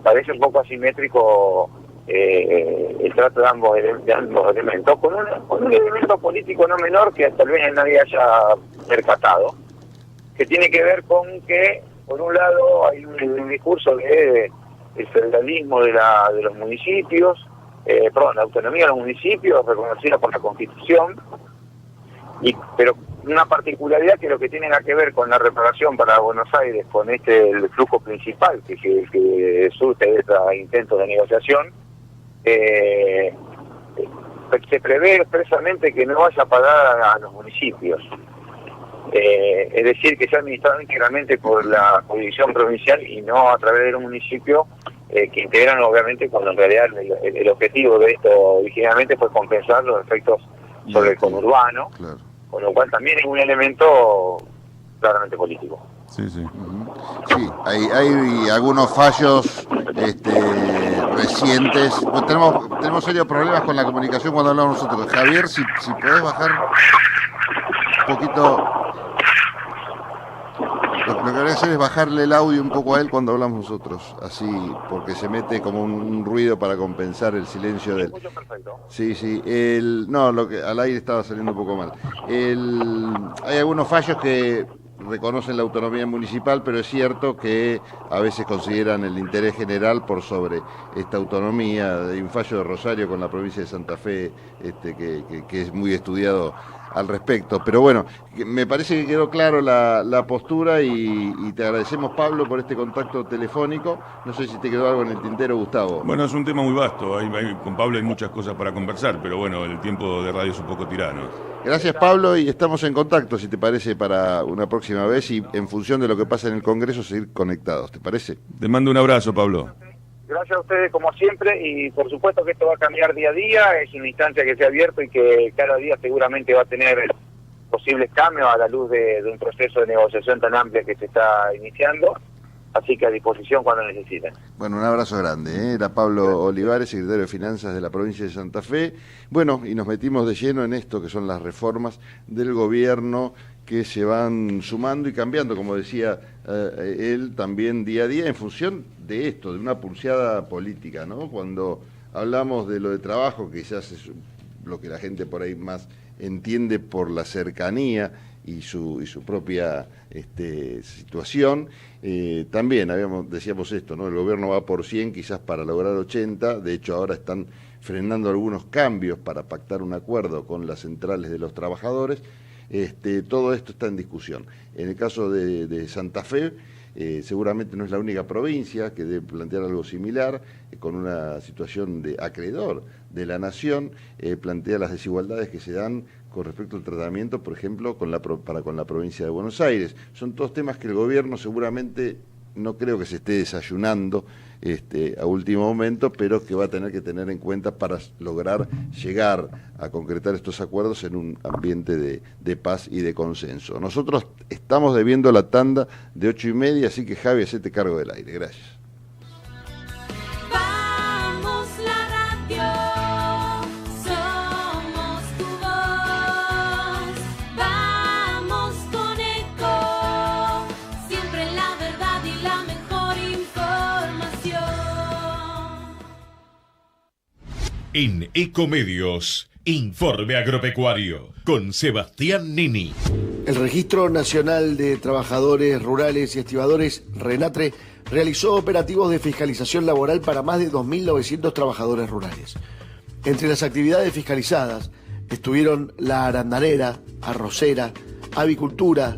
parece un poco asimétrico el trato de ambos elementos, con un elemento político no menor que tal vez nadie haya percatado, que tiene que ver con que, por un lado, hay un discurso de el federalismo de los municipios, la autonomía de los municipios reconocida por la Constitución, pero una particularidad que lo que tiene que ver con la reparación para Buenos Aires, con el flujo principal que surge de este intento de negociación, se prevé expresamente que no vaya a pagar a los municipios. Es decir, que sea administrado integralmente por la jurisdicción provincial y no a través de los municipios que integran, obviamente, cuando en realidad el objetivo de esto originalmente fue compensar los efectos sobre el conurbano, claro. Con lo cual también es un elemento claramente político. Sí, sí. Sí, hay algunos fallos recientes. Pues tenemos serios problemas con la comunicación cuando hablamos nosotros. Javier, si podés bajar un poquito. Lo que voy a hacer es bajarle el audio un poco a él cuando hablamos nosotros, así, porque se mete como un ruido para compensar el silencio del... Sí, sí, al aire estaba saliendo un poco mal. Hay algunos fallos que reconocen la autonomía municipal, pero es cierto que a veces consideran el interés general por sobre esta autonomía. Hay un fallo de Rosario con la provincia de Santa Fe que es muy estudiado al respecto, pero bueno, me parece que quedó claro la postura y te agradecemos, Pablo, por este contacto telefónico. No sé si te quedó algo en el tintero, Gustavo. Bueno, es un tema muy vasto, con Pablo hay muchas cosas para conversar, pero bueno, el tiempo de radio es un poco tirano. Gracias, Pablo, y estamos en contacto, si te parece, para una próxima vez y en función de lo que pasa en el Congreso, seguir conectados, ¿te parece? Te mando un abrazo, Pablo. Gracias a ustedes como siempre, y por supuesto que esto va a cambiar día a día, es una instancia que se ha abierto y que cada día seguramente va a tener posibles cambios a la luz de un proceso de negociación tan amplio que se está iniciando, así que a disposición cuando necesiten. Bueno, un abrazo grande, Era Pablo Olivares, secretario de Finanzas de la provincia de Santa Fe. Bueno, y nos metimos de lleno en esto que son las reformas del gobierno que se van sumando y cambiando, como decía él, también día a día en función de esto, de una pulseada política, ¿no? Cuando hablamos de lo de trabajo, que quizás es lo que la gente por ahí más entiende por la cercanía y su propia situación, también decíamos esto, ¿no? El gobierno va por 100 quizás para lograr 80, de hecho ahora están frenando algunos cambios para pactar un acuerdo con las centrales de los trabajadores. todo esto está en discusión. En el caso de Santa Fe, seguramente no es la única provincia que debe plantear algo similar, con una situación de acreedor de la nación, plantea las desigualdades que se dan con respecto al tratamiento, por ejemplo, con la provincia de Buenos Aires. Son todos temas que el gobierno seguramente no creo que se esté desayunando a último momento, pero que va a tener que tener en cuenta para lograr llegar a concretar estos acuerdos en un ambiente de paz y de consenso. Nosotros estamos debiendo la tanda de 8:30, así que Javi, hacete cargo del aire. Gracias. Vamos la radio, somos tu voz. Vamos con Eco, siempre la verdad y la mejor información. En Ecomedios, Informe Agropecuario, con Sebastián Nini. El Registro Nacional de Trabajadores Rurales y Estibadores, RENATRE, realizó operativos de fiscalización laboral para más de 2.900 trabajadores rurales. Entre las actividades fiscalizadas estuvieron la arandanera, arrocera, avicultura,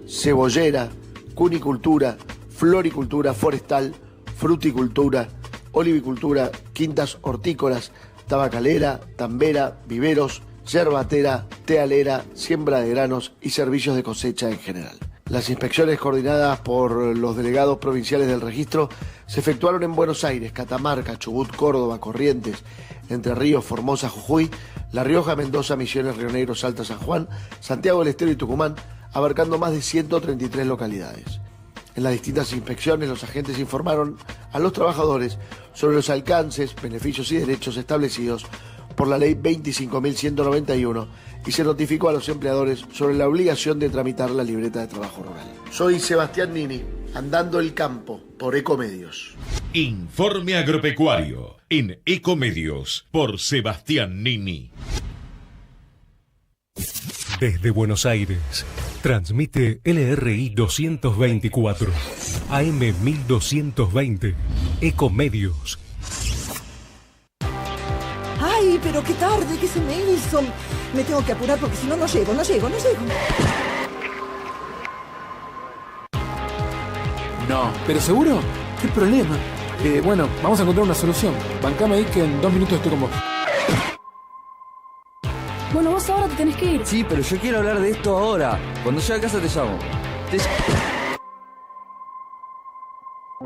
cebollera, cunicultura, floricultura forestal, fruticultura, olivicultura, quintas hortícolas, tabacalera, tambera, viveros, yerbatera, tealera, siembra de granos y servicios de cosecha en general. Las inspecciones coordinadas por los delegados provinciales del registro se efectuaron en Buenos Aires, Catamarca, Chubut, Córdoba, Corrientes, Entre Ríos, Formosa, Jujuy, La Rioja, Mendoza, Misiones, Río Negro, Salta, San Juan, Santiago del Estero y Tucumán, abarcando más de 133 localidades. En las distintas inspecciones, los agentes informaron a los trabajadores sobre los alcances, beneficios y derechos establecidos por la Ley 25.191 y se notificó a los empleadores sobre la obligación de tramitar la libreta de trabajo rural. Soy Sebastián Nini, andando el campo por Ecomedios. Informe Agropecuario, en Ecomedios, por Sebastián Nini. Desde Buenos Aires, transmite LRI 224, AM 1220, Ecomedios. ¡Ay, pero qué tarde! ¿Qué se me hizo? Me tengo que apurar porque si no, no llego. No, ¿pero seguro? ¿Qué problema? Bueno, vamos a encontrar una solución. Bancame ahí que en 2 minutos estoy con vos. Bueno, vos ahora te tenés que ir. Sí, pero yo quiero hablar de esto ahora. Cuando llegue a casa te llamo.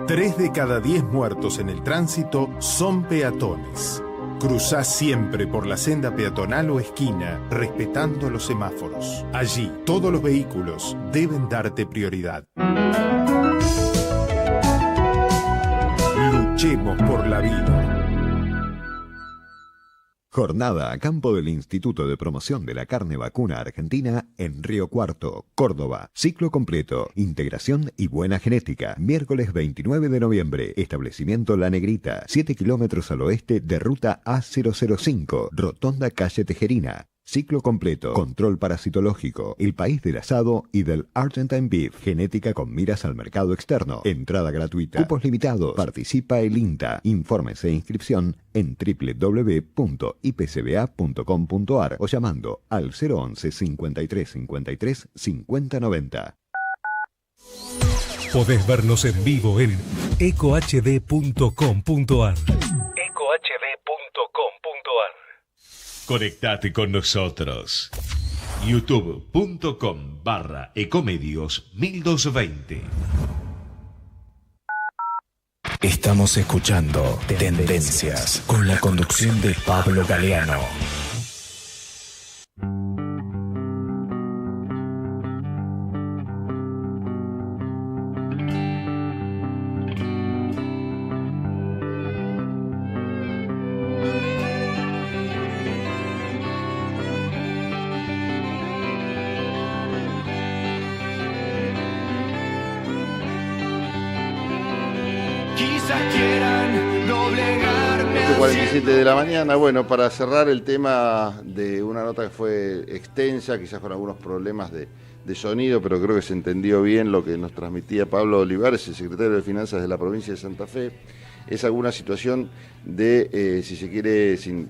3 de cada 10 muertos en el tránsito son peatones. Cruzá siempre por la senda peatonal o esquina, respetando los semáforos. Allí, todos los vehículos deben darte prioridad. Luchemos por la vida. Jornada a campo del Instituto de Promoción de la Carne Vacuna Argentina en Río Cuarto, Córdoba. Ciclo completo, integración y buena genética. Miércoles 29 de noviembre. Establecimiento La Negrita, 7 kilómetros al oeste de ruta A005, Rotonda Calle Tejerina. Ciclo completo, control parasitológico, el país del asado y del Argentine Beef, genética con miras al mercado externo, entrada gratuita, cupos limitados, participa el INTA, informes e inscripción en www.ipcba.com.ar o llamando al 011 53 53 50 90. Podés vernos en vivo en ecohd.com.ar. Conectate con nosotros. youtube.com/ecomedios1220. Estamos escuchando Tendencias con la conducción de Pablo Galeano. Quieran doblegarme 8:47 de la mañana. Bueno, para cerrar el tema de una nota que fue extensa, quizás con algunos problemas de de sonido, pero creo que se entendió bien lo que nos transmitía Pablo Olivares, el secretario de Finanzas de la provincia de Santa Fe. Es alguna situación de, si se quiere, sin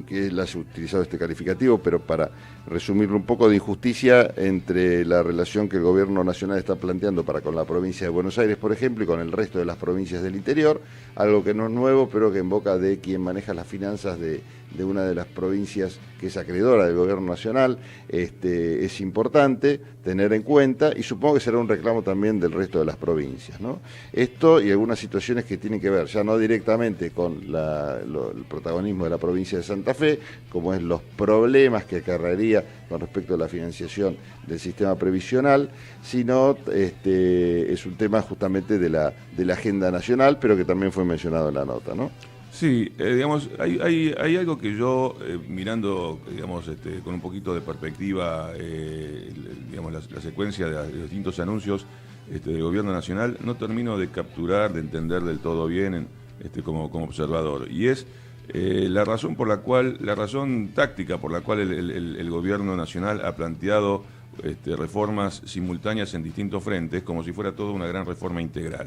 que él haya utilizado este calificativo, pero para resumirlo un poco, de injusticia entre la relación que el gobierno nacional está planteando para con la provincia de Buenos Aires, por ejemplo, y con el resto de las provincias del interior, algo que no es nuevo, pero que en boca de quien maneja las finanzas de una de las provincias que es acreedora del gobierno nacional, es importante tener en cuenta, y supongo que será un reclamo también del resto de las provincias, ¿no? Esto y algunas situaciones que tienen que ver, ya no directamente con el protagonismo de la provincia de Santa Fe, como es los problemas que acarrearía con respecto a la financiación del sistema previsional, sino es un tema justamente de la agenda nacional, pero que también fue mencionado en la nota, ¿no? Sí, digamos, hay algo que yo, mirando, digamos, con un poquito de perspectiva, digamos, la secuencia de los distintos anuncios del gobierno nacional, no termino de capturar, de entender del todo bien como observador. Y es la razón táctica por la cual el gobierno nacional ha planteado reformas simultáneas en distintos frentes, como si fuera toda una gran reforma integral.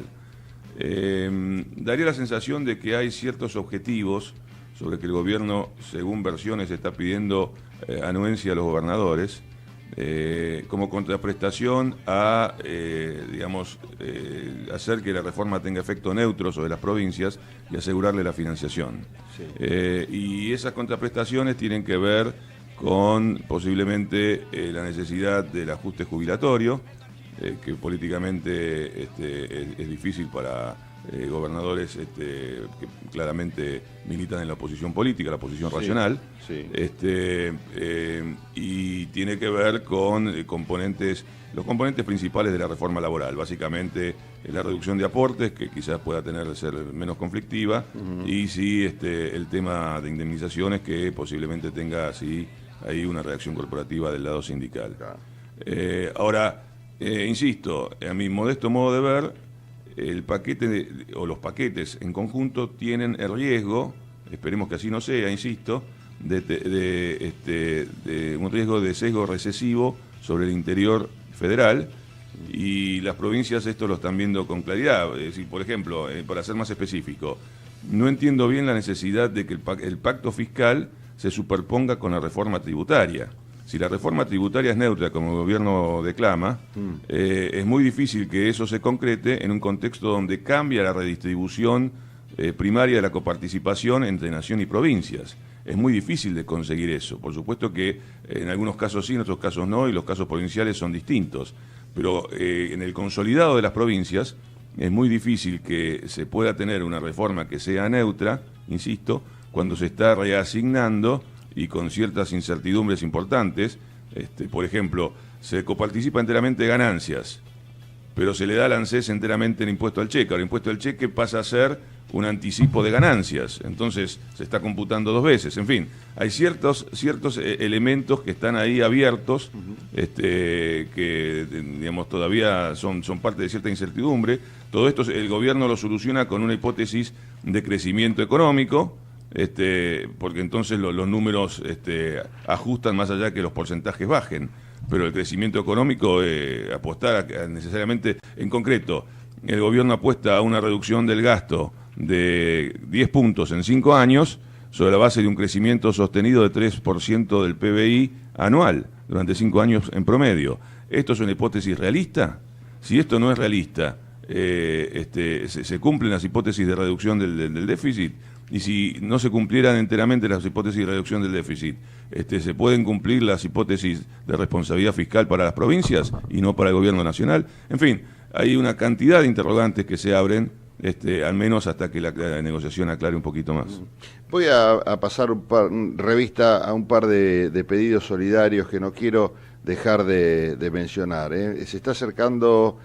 Daría la sensación de que hay ciertos objetivos sobre que el gobierno, según versiones, está pidiendo anuencia a los gobernadores como contraprestación a, hacer que la reforma tenga efecto neutro sobre las provincias y asegurarle la financiación. Sí. Y esas contraprestaciones tienen que ver con posiblemente la necesidad del ajuste jubilatorio, que políticamente es difícil para gobernadores que claramente militan en la oposición política, la oposición racional, sí. Y tiene que ver con los componentes principales de la reforma laboral, básicamente la reducción de aportes, que quizás pueda ser menos conflictiva, y sí el tema de indemnizaciones, que posiblemente tenga así ahí una reacción corporativa del lado sindical. Ahora, insisto, a mi modesto modo de ver, el paquete o los paquetes en conjunto tienen el riesgo, esperemos que así no sea, insisto, de un riesgo de sesgo recesivo sobre el interior federal, y las provincias esto lo están viendo con claridad. Es decir, por ejemplo, para ser más específico, no entiendo bien la necesidad de que el pacto fiscal se superponga con la reforma tributaria. Si la reforma tributaria es neutra, como el gobierno declama, es muy difícil que eso se concrete en un contexto donde cambia la redistribución primaria de la coparticipación entre nación y provincias. Es muy difícil de conseguir eso. Por supuesto que en algunos casos sí, en otros casos no, y los casos provinciales son distintos. Pero en el consolidado de las provincias es muy difícil que se pueda tener una reforma que sea neutra, insisto, cuando se está reasignando y con ciertas incertidumbres importantes. Por ejemplo, se coparticipa enteramente de ganancias, pero se le da al ANSES enteramente el impuesto al cheque. Ahora, el impuesto al cheque pasa a ser un anticipo de ganancias, entonces se está computando dos veces. En fin, hay ciertos elementos que están ahí abiertos, que digamos todavía son parte de cierta incertidumbre. Todo esto el gobierno lo soluciona con una hipótesis de crecimiento económico, porque entonces los números ajustan más allá que los porcentajes bajen, pero el crecimiento económico, apostar necesariamente, en concreto, el gobierno apuesta a una reducción del gasto de 10 puntos en 5 años sobre la base de un crecimiento sostenido de 3% del PBI anual durante 5 años en promedio. ¿Esto es una hipótesis realista? Si esto no es realista, se cumplen las hipótesis de reducción del déficit. Y si no se cumplieran enteramente las hipótesis de reducción del déficit, ¿se pueden cumplir las hipótesis de responsabilidad fiscal para las provincias y no para el gobierno nacional? En fin, hay una cantidad de interrogantes que se abren, al menos hasta que la negociación aclare un poquito más. Voy a pasar revista a un par de pedidos solidarios que no quiero dejar de mencionar. Se está acercando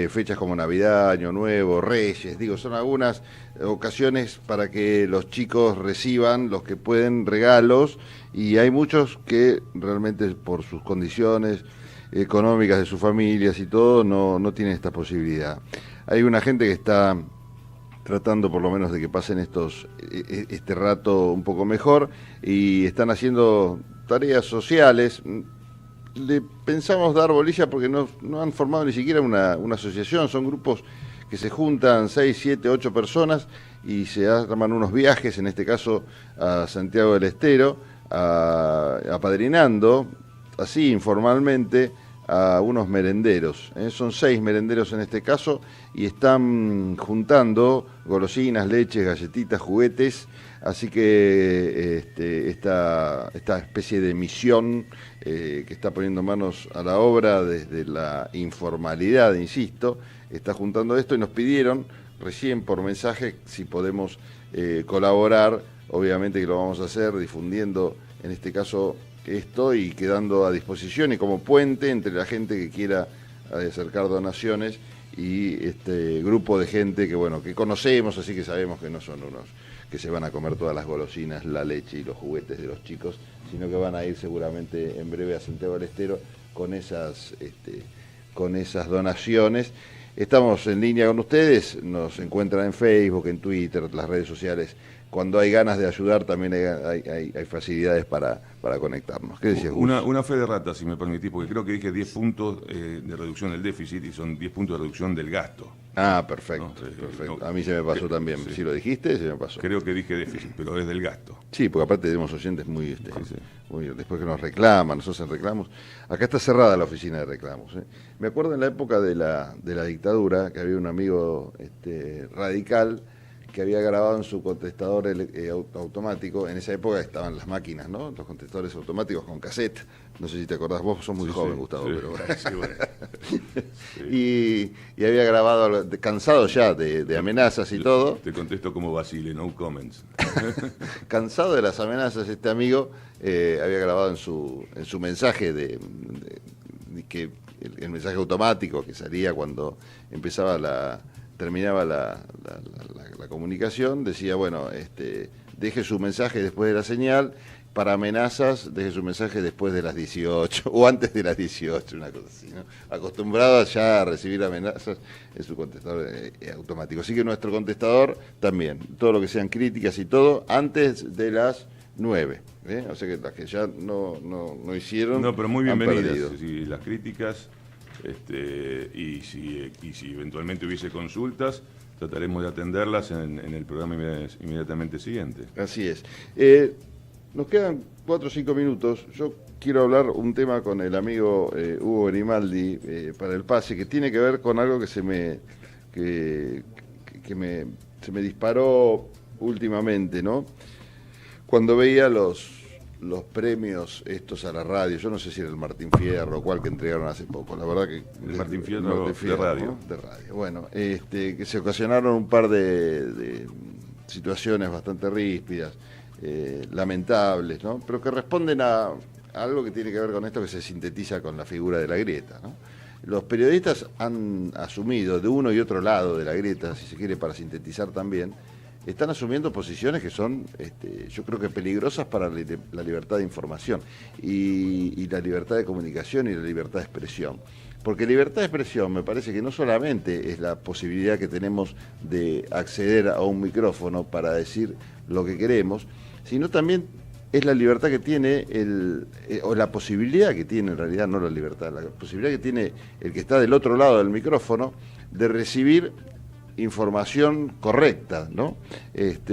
fechas como Navidad, Año Nuevo, Reyes, son algunas ocasiones para que los chicos reciban, los que pueden, regalos, y hay muchos que realmente por sus condiciones económicas de sus familias y todo no tienen esta posibilidad. Hay una gente que está tratando por lo menos de que pasen este rato un poco mejor, y están haciendo tareas sociales le pensamos dar bolilla porque no han formado ni siquiera una asociación, son grupos que se juntan 6, 7, 8 personas y se arman unos viajes, en este caso a Santiago del Estero, apadrinando, así informalmente, a unos merenderos. Son 6 merenderos en este caso y están juntando golosinas, leches, galletitas, juguetes. Así que esta especie de misión que está poniendo manos a la obra desde la informalidad, insisto, está juntando esto y nos pidieron recién por mensaje si podemos colaborar. Obviamente que lo vamos a hacer difundiendo en este caso esto y quedando a disposición y como puente entre la gente que quiera acercar donaciones y este grupo de gente que conocemos, así que sabemos que no son unos que se van a comer todas las golosinas, la leche y los juguetes de los chicos, sino que van a ir seguramente en breve a Santiago del Estero con esas donaciones. Estamos en línea con ustedes, nos encuentran en Facebook, en Twitter, las redes sociales. Cuando hay ganas de ayudar también hay facilidades para conectarnos. ¿Qué decías, Gus? Una fe de rata, si me permitís, porque creo que dije 10 puntos de reducción del déficit y son 10 puntos de reducción del gasto. Ah, perfecto, perfecto. A mí se me pasó también. Sí. Si lo dijiste, se me pasó. Creo que dije déficit, pero es del gasto. Sí, porque aparte tenemos oyentes muy después que nos reclaman, nosotros en reclamos. Acá está cerrada la oficina de reclamos. Me acuerdo en la época de la dictadura que había un amigo radical que había grabado en su contestador automático. En esa época estaban las máquinas, ¿no? Los contestadores automáticos con cassette. No sé si te acordás, vos sos muy joven, Gustavo, pero bueno. Sí, bueno. Y había grabado, cansado ya de amenazas y todo. Te contesto como Basile, no comments. Cansado de las amenazas, este amigo había grabado en su mensaje que el mensaje automático que salía cuando terminaba la comunicación, decía, deje su mensaje después de la señal, para amenazas, deje su mensaje después de las 18, o antes de las 18, una cosa así, ¿no? Acostumbrado ya a recibir amenazas en su contestador automático. Así que nuestro contestador también, todo lo que sean críticas y todo, antes de las 9, o sea que las que ya no hicieron, no, pero muy bienvenidas, sí, las críticas. Y si eventualmente hubiese consultas, trataremos de atenderlas en el programa inmediatamente siguiente. Así es. Nos quedan 4 o 5 minutos. Yo quiero hablar un tema con el amigo Hugo Grimaldi para el pase, que tiene que ver con algo que se me disparó últimamente, ¿no? Cuando veía los premios estos a la radio, yo no sé si era el Martín Fierro o cual que entregaron hace poco, la verdad que... El Martín Fierro de radio. ¿No? De radio. Bueno, que se ocasionaron un par de situaciones bastante ríspidas, lamentables, ¿no? Pero que responden a algo que tiene que ver con esto que se sintetiza con la figura de la grieta, ¿no? Los periodistas han asumido de uno y otro lado de la grieta, si se quiere, para sintetizar también, están asumiendo posiciones que son, yo creo que peligrosas para la libertad de información y la libertad de comunicación y la libertad de expresión. Porque libertad de expresión me parece que no solamente es la posibilidad que tenemos de acceder a un micrófono para decir lo que queremos, sino también es la libertad que tiene o la posibilidad que tiene, en realidad no la libertad, la posibilidad que tiene el que está del otro lado del micrófono de recibir información correcta, ¿no?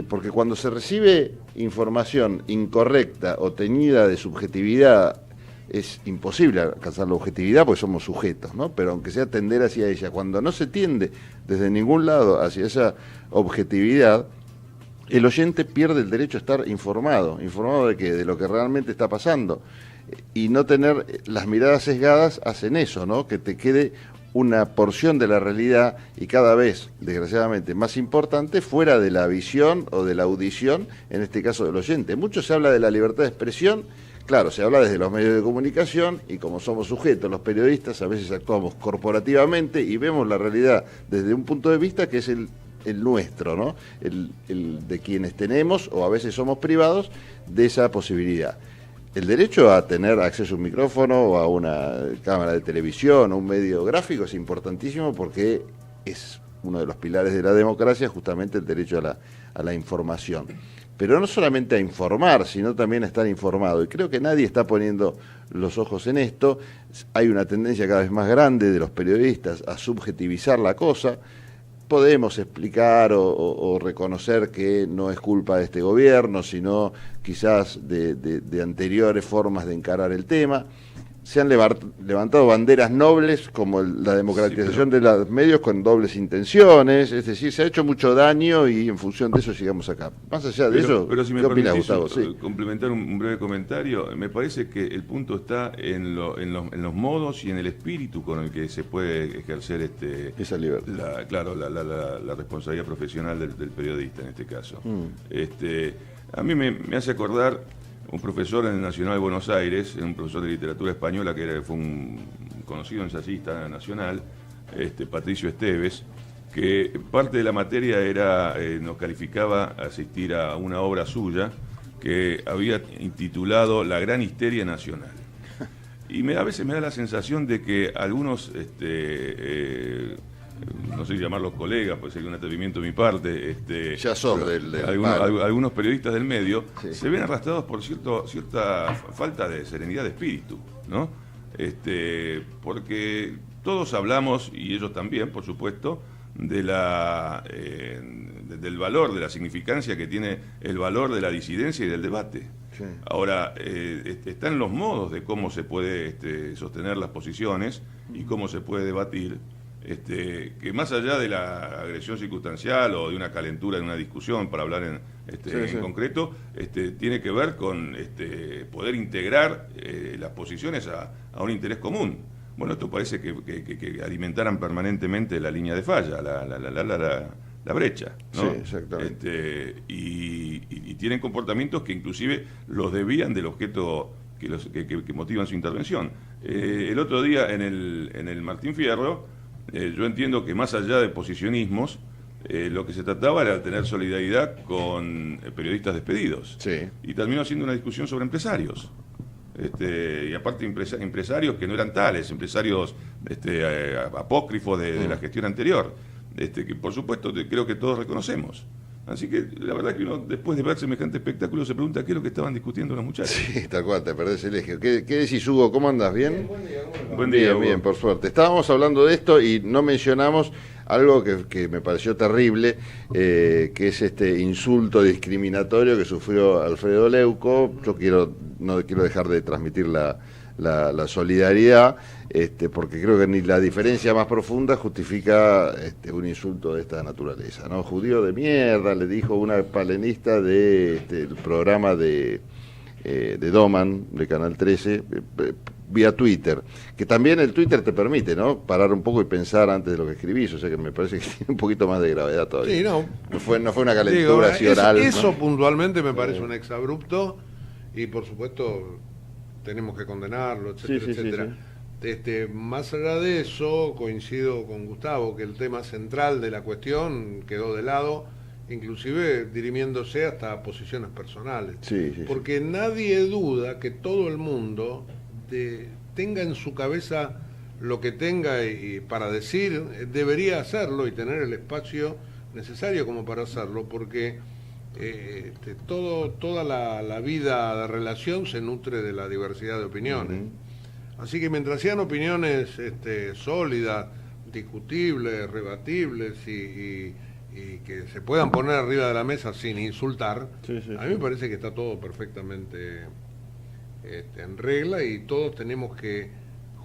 Porque cuando se recibe información incorrecta o teñida de subjetividad, es imposible alcanzar la objetividad porque somos sujetos, ¿no? Pero aunque sea tender hacia ella, cuando no se tiende desde ningún lado hacia esa objetividad, el oyente pierde el derecho a estar informado de qué, de lo que realmente está pasando. Y no tener las miradas sesgadas hacen eso, ¿no? Que te quede una porción de la realidad y cada vez, desgraciadamente, más importante fuera de la visión o de la audición, en este caso del oyente. Mucho se habla de la libertad de expresión, claro, se habla desde los medios de comunicación y como somos sujetos, los periodistas a veces actuamos corporativamente y vemos la realidad desde un punto de vista que es el nuestro, ¿no? El de quienes tenemos o a veces somos privados de esa posibilidad. El derecho a tener acceso a un micrófono o a una cámara de televisión o un medio gráfico es importantísimo porque es uno de los pilares de la democracia es justamente el derecho a la información. Pero no solamente a informar, sino también a estar informado. Y creo que nadie está poniendo los ojos en esto. Hay una tendencia cada vez más grande de los periodistas a subjetivizar la cosa. Podemos explicar o reconocer que no es culpa de este gobierno, sino quizás de anteriores formas de encarar el tema. Se han levantado banderas nobles como la democratización de los medios con dobles intenciones, es decir, se ha hecho mucho daño y en función de eso llegamos acá. Más allá de eso, pero si me ¿qué opinas, permitís Gustavo? Sí. Complementar un breve comentario, me parece que el punto está en los modos y en el espíritu con el que se puede ejercer esa libertad. La responsabilidad profesional del periodista en este caso. A mí me hace acordar un profesor en el Nacional de Buenos Aires, un profesor de literatura española que fue un conocido ensayista nacional, Patricio Esteves, que parte de la materia nos calificaba a asistir a una obra suya que había intitulado La Gran Histeria Nacional. Y a veces me da la sensación de que algunos, no sé si llamarlos colegas, puede ser un atrevimiento de mi parte, ya son algunos periodistas del medio, se ven arrastrados por cierta falta de serenidad de espíritu, ¿no? Porque todos hablamos, y ellos también, por supuesto, del valor, de la significancia que tiene el valor de la disidencia y del debate. Sí. Ahora, están los modos de cómo se puede sostener las posiciones y cómo se puede debatir, que más allá de la agresión circunstancial o de una calentura en una discusión, para hablar en concreto, tiene que ver con poder integrar las posiciones a un interés común. Bueno, esto parece que alimentaran permanentemente la línea de falla, la brecha, ¿no? Sí, exactamente. Y tienen comportamientos que inclusive los desvían del objeto que motivan su intervención. El otro día en el Martín Fierro, yo entiendo que más allá de posicionismos, lo que se trataba era de tener solidaridad con periodistas despedidos. Sí. Y terminó siendo una discusión sobre empresarios. Y aparte empresarios que no eran tales, empresarios apócrifos de la gestión anterior, que por supuesto creo que todos reconocemos. Así que la verdad que uno, después de ver semejante espectáculo, se pregunta qué es lo que estaban discutiendo los muchachos. Sí, tal cual, te perdés el eje. ¿Qué decís, Hugo? ¿Cómo andas? ¿Bien? Buen día, Hugo. Bien, por suerte. Estábamos hablando de esto y no mencionamos algo que me pareció terrible, que es este insulto discriminatorio que sufrió Alfredo Leuco. Yo no quiero dejar de transmitir la solidaridad, porque creo que ni la diferencia más profunda justifica un insulto de esta naturaleza, ¿no? Judío de mierda, le dijo una palenista del programa de Doman, de Canal 13, vía Twitter, que también el Twitter te permite, ¿no?, parar un poco y pensar antes de lo que escribís, o sea que me parece que tiene un poquito más de gravedad todavía. Sí, no fue una calentura así oral. Eso puntualmente me parece un exabrupto y por supuesto tenemos que condenarlo, etcétera, etcétera. Sí. Más allá de eso, coincido con Gustavo que el tema central de la cuestión quedó de lado, inclusive dirimiéndose hasta posiciones personales. Porque nadie duda que todo el mundo tenga en su cabeza lo que tenga y para decir, debería hacerlo y tener el espacio necesario como para hacerlo, porque toda la vida de relación se nutre de la diversidad de opiniones. Así que mientras sean opiniones sólidas, discutibles, rebatibles y que se puedan poner arriba de la mesa sin insultar, a mí me parece que está todo perfectamente en regla y todos tenemos que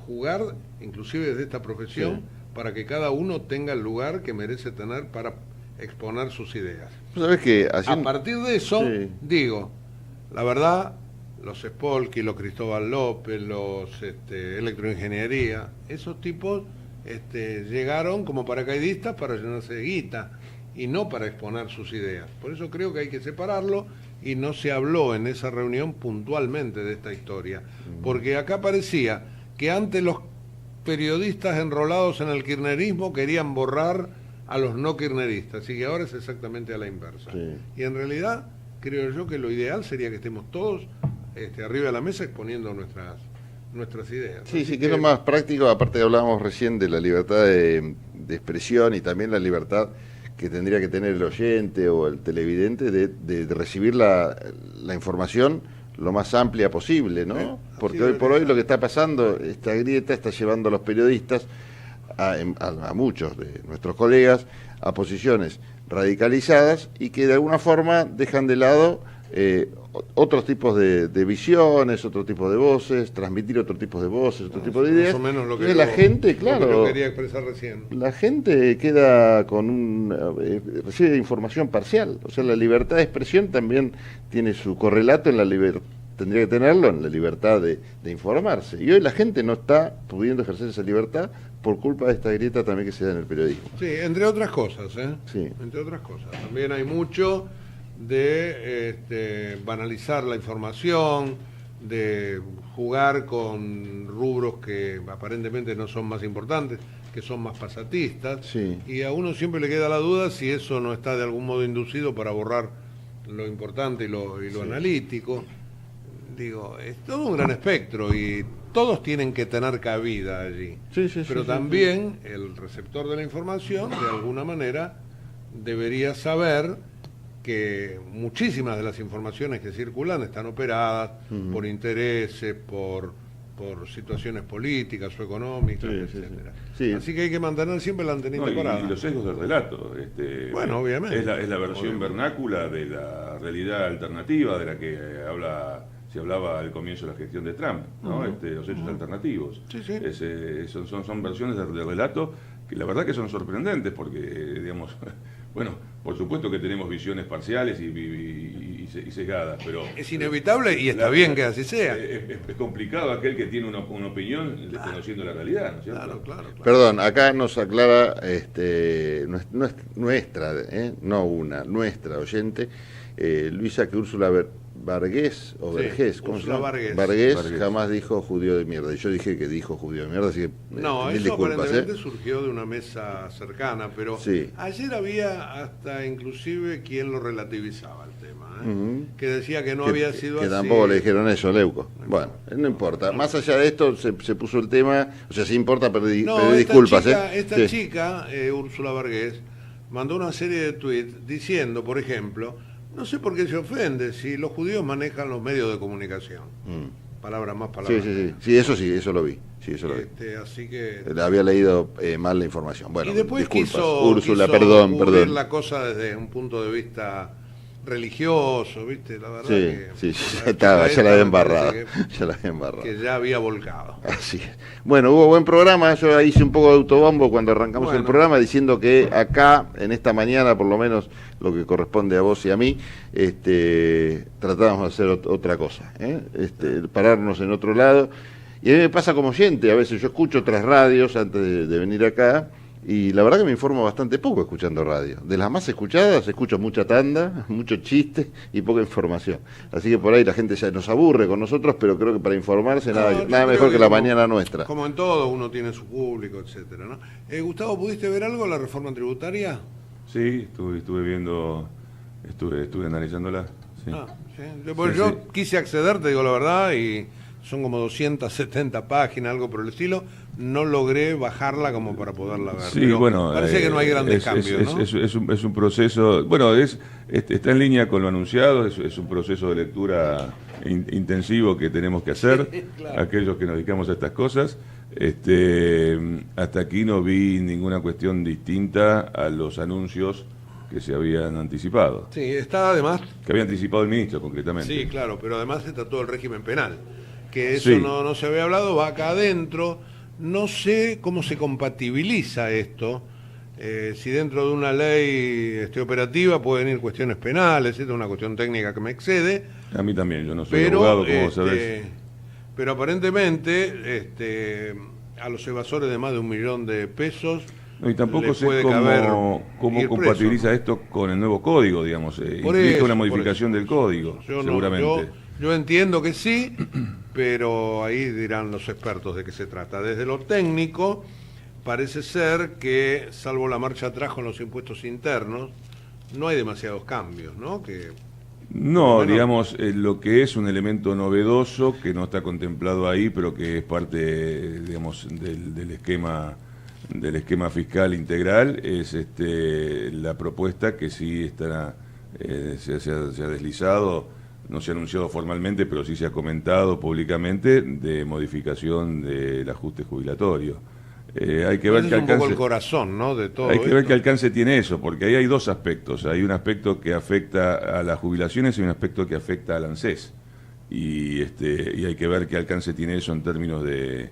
jugar, inclusive desde esta profesión, para que cada uno tenga el lugar que merece tener para exponer sus ideas. ¿Sabes qué? A partir de eso, digo, la verdad, los Spolky, los Cristóbal López, los Electroingeniería, esos tipos llegaron como paracaidistas para llenarse de guita y no para exponer sus ideas. Por eso creo que hay que separarlo y no se habló en esa reunión puntualmente de esta historia. Porque acá parecía que antes los periodistas enrolados en el kirchnerismo querían borrar a los no kirchneristas y que ahora es exactamente a la inversa. Y en realidad creo yo que lo ideal sería que estemos todos arriba de la mesa exponiendo nuestras ideas. Sí, que es lo más práctico. Aparte hablábamos recién de la libertad de expresión y también la libertad que tendría que tener el oyente o el televidente de recibir la información lo más amplia posible, ¿no? Porque hoy por hoy lo que está pasando, esta grieta está llevando a los periodistas, a muchos de nuestros colegas, a posiciones radicalizadas y que de alguna forma dejan de lado otros tipos de visiones, otro tipo de voces, transmitir otro tipo de voces, otro tipo de ideas. Más o menos lo que la gente, claro, lo que yo quería expresar recién. La gente queda con recibe información parcial. O sea, la libertad de expresión también tiene su correlato en la libertad. Tendría que tenerlo en la libertad de informarse. Y hoy la gente no está pudiendo ejercer esa libertad por culpa de esta grieta también que se da en el periodismo. Sí, entre otras cosas, Sí. Entre otras cosas. También hay mucho de banalizar la información, de jugar con rubros que aparentemente no son más importantes, que son más pasatistas. Sí. Y a uno siempre le queda la duda si eso no está de algún modo inducido para borrar lo importante y lo analítico. Digo, es todo un gran espectro y todos tienen que tener cabida allí. Pero también el receptor de la información, de alguna manera, debería saber que muchísimas de las informaciones que circulan están operadas por intereses, por situaciones políticas o económicas, etcétera. Así que hay que mantener siempre la antenita parada. Y los sesgos del relato. Bueno, obviamente. Es la versión vernácula de la realidad alternativa de la que se hablaba al comienzo de la gestión de Trump, ¿no? Los hechos alternativos. Son versiones de relato que la verdad que son sorprendentes porque, digamos, bueno, por supuesto que tenemos visiones parciales y sesgadas, pero... Es inevitable y está bien que así sea. Es complicado aquel que tiene una opinión desconociendo la realidad, ¿no es cierto? Claro. Perdón, acá nos aclara nuestra oyente, Luisa, que Úrsula Vargés, ¿cómo se llama? Vargés jamás dijo judío de mierda. Y yo dije que dijo judío de mierda, así que no, mil eso disculpas, aparentemente surgió de una mesa cercana, pero ayer había hasta inclusive quien lo relativizaba el tema, que decía que no había sido que así. tampoco le dijeron eso a Leuco. Bueno, no importa. Más allá de esto se puso el tema, o sea, sí importa, pero disculpas. Esta chica, Úrsula Vargés, mandó una serie de tweets diciendo, por ejemplo, no sé por qué se ofende si los judíos manejan los medios de comunicación. Palabras más, palabras menos. Sí, eso lo vi. Así que... Había leído mal la información. Bueno, y después disculpas, quiso Úrsula, perdón. la cosa desde un punto de vista religioso, ¿viste? La verdad ya la había embarrado. Que ya había volcado. Así es. Bueno, hubo buen programa. Yo hice un poco de autobombo cuando arrancamos el programa diciendo que acá, en esta mañana, por lo menos lo que corresponde a vos y a mí, tratábamos de hacer otra cosa, pararnos en otro lado. Y a mí me pasa como oyente, a veces yo escucho otras radios antes de venir acá, y la verdad que me informo bastante poco escuchando radio. De las más escuchadas escucho mucha tanda, mucho chiste y poca información. Así que por ahí la gente ya nos aburre con nosotros, pero creo que para informarse nada mejor que la mañana nuestra. Como en todo, uno tiene su público, etcétera, ¿no? Gustavo, ¿pudiste ver algo de la reforma tributaria? Sí, estuve viendo, estuve analizándola. Sí. Yo quise acceder, te digo la verdad, y son como 270 páginas, algo por el estilo. No logré bajarla como para poderla ver. Sí, pero bueno, parece que no hay grandes cambios, ¿no? Es un proceso, bueno, está en línea con lo anunciado, es un proceso de lectura intensivo que tenemos que hacer, claro, aquellos que nos dedicamos a estas cosas. Hasta aquí no vi ninguna cuestión distinta a los anuncios que se habían anticipado. Sí, está además... Que había anticipado el ministro, concretamente. Sí, claro, pero además está todo el régimen penal, que eso no se había hablado, va acá adentro. No sé cómo se compatibiliza esto, si dentro de una ley operativa pueden ir cuestiones penales, es una cuestión técnica que me excede. A mí también, yo no soy abogado, como vos sabés. Pero aparentemente a los evasores de más de $1 millón no, y tampoco sé cómo compatibiliza esto con el nuevo código, digamos. Implica una modificación del código, seguramente. Yo entiendo que sí, pero ahí dirán los expertos de qué se trata. Desde lo técnico, parece ser que, salvo la marcha atrás con los impuestos internos, no hay demasiados cambios, ¿no? Digamos, lo que es un elemento novedoso, que no está contemplado ahí, pero que es parte, digamos, del esquema del esquema fiscal integral es la propuesta que sí está, se ha deslizado, no se ha anunciado formalmente, pero sí se ha comentado públicamente, de modificación del ajuste jubilatorio. Hay que ver qué un poco alcance, el corazón, ¿no?, de todo hay que ver esto. qué alcance tiene eso, porque ahí hay dos aspectos. Hay un aspecto que afecta a las jubilaciones y un aspecto que afecta al ANSES. Y hay que ver qué alcance tiene eso en términos de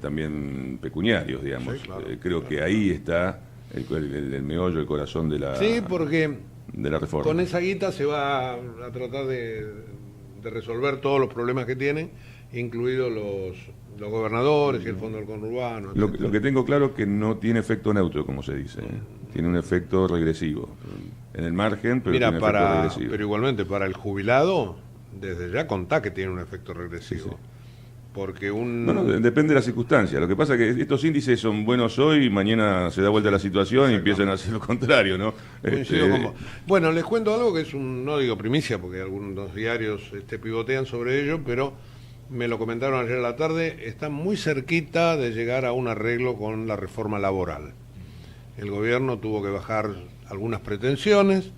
también pecuniarios, digamos. Sí, claro, creo que ahí está el meollo, el corazón de la, Sí, porque de la reforma. con esa guita se va a tratar de resolver todos los problemas que tienen, incluidos los gobernadores y el fondo del conurbano. Lo que tengo claro es que no tiene efecto neutro, como se dice. Tiene un efecto regresivo. En el margen, pero Mira, tiene un efecto regresivo. pero igualmente para el jubilado, desde ya contá que tiene un efecto regresivo. Sí, sí. Porque Bueno, depende de las circunstancias. Lo que pasa es que estos índices son buenos hoy, mañana se da vuelta la situación y empiezan a hacer lo contrario, ¿no? Coincido con vos. Bueno, les cuento algo que es no digo primicia, porque algunos diarios pivotean sobre ello, pero me lo comentaron ayer a la tarde, están muy cerquita de llegar a un arreglo con la reforma laboral. El gobierno tuvo que bajar algunas pretensiones,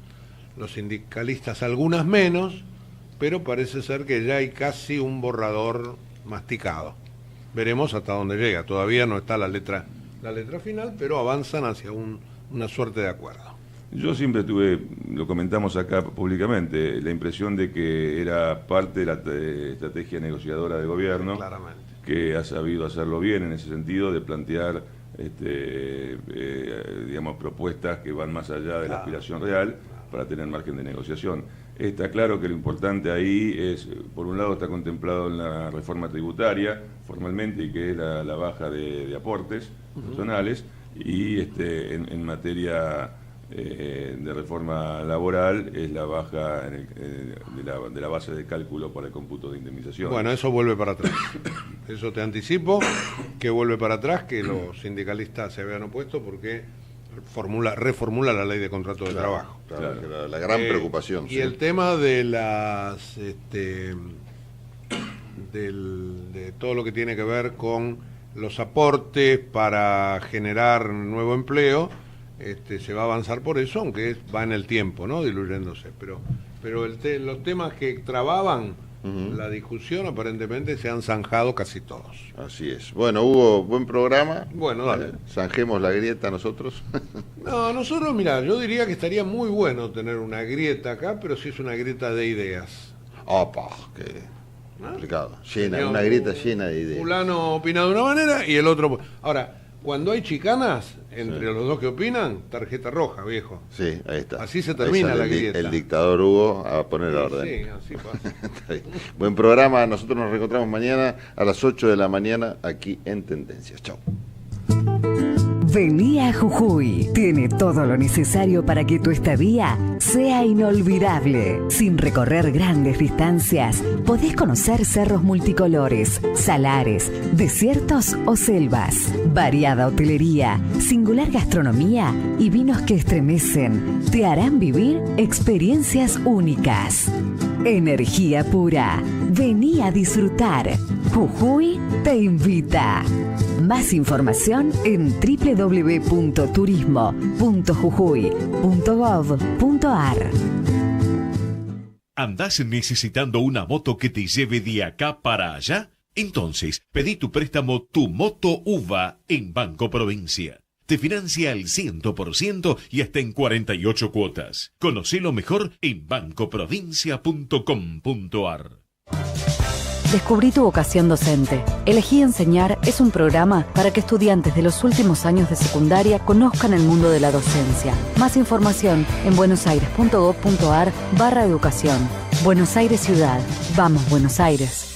los sindicalistas algunas menos, pero parece ser que ya hay casi un borrador masticado. Veremos hasta dónde llega. Todavía no está la letra final, pero avanzan hacia una suerte de acuerdo. Yo siempre tuve, lo comentamos acá públicamente, la impresión de que era parte de la estrategia negociadora del gobierno, claramente, que ha sabido hacerlo bien en ese sentido, de plantear digamos, propuestas que van más allá de la aspiración real para tener margen de negociación. Está claro que lo importante ahí es, por un lado está contemplado en la reforma tributaria formalmente, y que es la baja de aportes personales, y en materia de reforma laboral es la baja de la base de cálculo para el cómputo de indemnización. Bueno, eso vuelve para atrás. Eso te anticipo, que vuelve para atrás, que los sindicalistas se habían opuesto porque reformula la ley de contrato de trabajo. Claro, que era la gran preocupación. Y el tema de las de todo lo que tiene que ver con los aportes para generar nuevo empleo, se va a avanzar por eso, aunque va en el tiempo, ¿no?, diluyéndose. Pero los temas que trababan la discusión aparentemente se han zanjado casi todos. Así es. Bueno, Hugo, buen programa. Bueno, dale. Zanjemos la grieta nosotros. No, nosotros, mira, yo diría que estaría muy bueno tener una grieta acá, pero si es una grieta de ideas. Opa, qué complicado. Una grieta llena de ideas. Fulano opina de una manera y el otro... Ahora, cuando hay chicanas entre los dos que opinan, tarjeta roja, viejo. Sí, ahí está. Así se termina la grieta. El dictador Hugo a poner orden. Sí, así pasa. Buen programa. Nosotros nos reencontramos mañana a las 8 de la mañana aquí en Tendencias. Chau. Vení a Jujuy. Tiene todo lo necesario para que tu estadía sea inolvidable. Sin recorrer grandes distancias, podés conocer cerros multicolores, salares, desiertos o selvas. Variada hotelería, singular gastronomía y vinos que estremecen te harán vivir experiencias únicas. Energía pura. Vení a disfrutar. Jujuy te invita. Más información en www.turismo.jujuy.gov.ar. ¿Andás necesitando una moto que te lleve de acá para allá? Entonces, pedí tu préstamo Tu Moto UVA en Banco Provincia. Te financia al 100% y hasta en 48 cuotas. Conocelo mejor en bancoprovincia.com.ar. Descubrí tu vocación docente. Elegí Enseñar es un programa para que estudiantes de los últimos años de secundaria conozcan el mundo de la docencia. Más información en buenosaires.gov.ar/educación. Buenos Aires Ciudad. Vamos, Buenos Aires.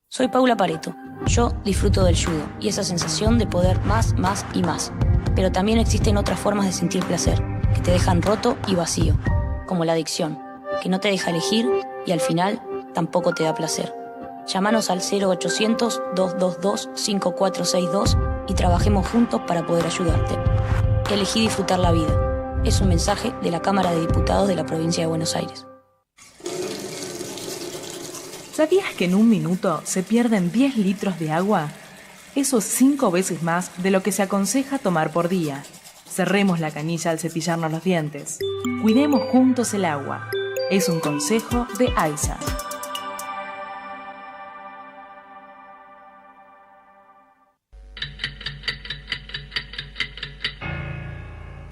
Soy Paula Pareto. Yo disfruto del judo y esa sensación de poder más y más. Pero también existen otras formas de sentir placer, que te dejan roto y vacío, como la adicción, que no te deja elegir y al final tampoco te da placer. Llámanos al 0800-222-5462 y trabajemos juntos para poder ayudarte. Elegí disfrutar la vida. Es un mensaje de la Cámara de Diputados de la Provincia de Buenos Aires. ¿Sabías que en un minuto se pierden 10 litros de agua? Eso es 5 veces más de lo que se aconseja tomar por día. Cerremos la canilla al cepillarnos los dientes. Cuidemos juntos el agua. Es un consejo de AISA.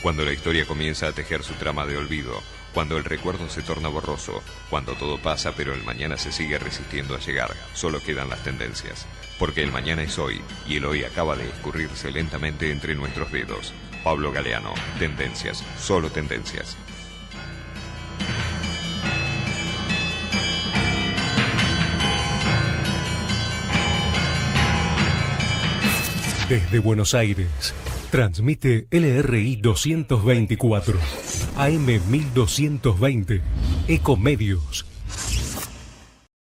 Cuando la historia comienza a tejer su trama de olvido, cuando el recuerdo se torna borroso, cuando todo pasa pero el mañana se sigue resistiendo a llegar, solo quedan las tendencias. Porque el mañana es hoy y el hoy acaba de escurrirse lentamente entre nuestros dedos. Pablo Galeano, Tendencias, solo tendencias. Desde Buenos Aires, transmite LRI 224, AM 1220, Ecomedios.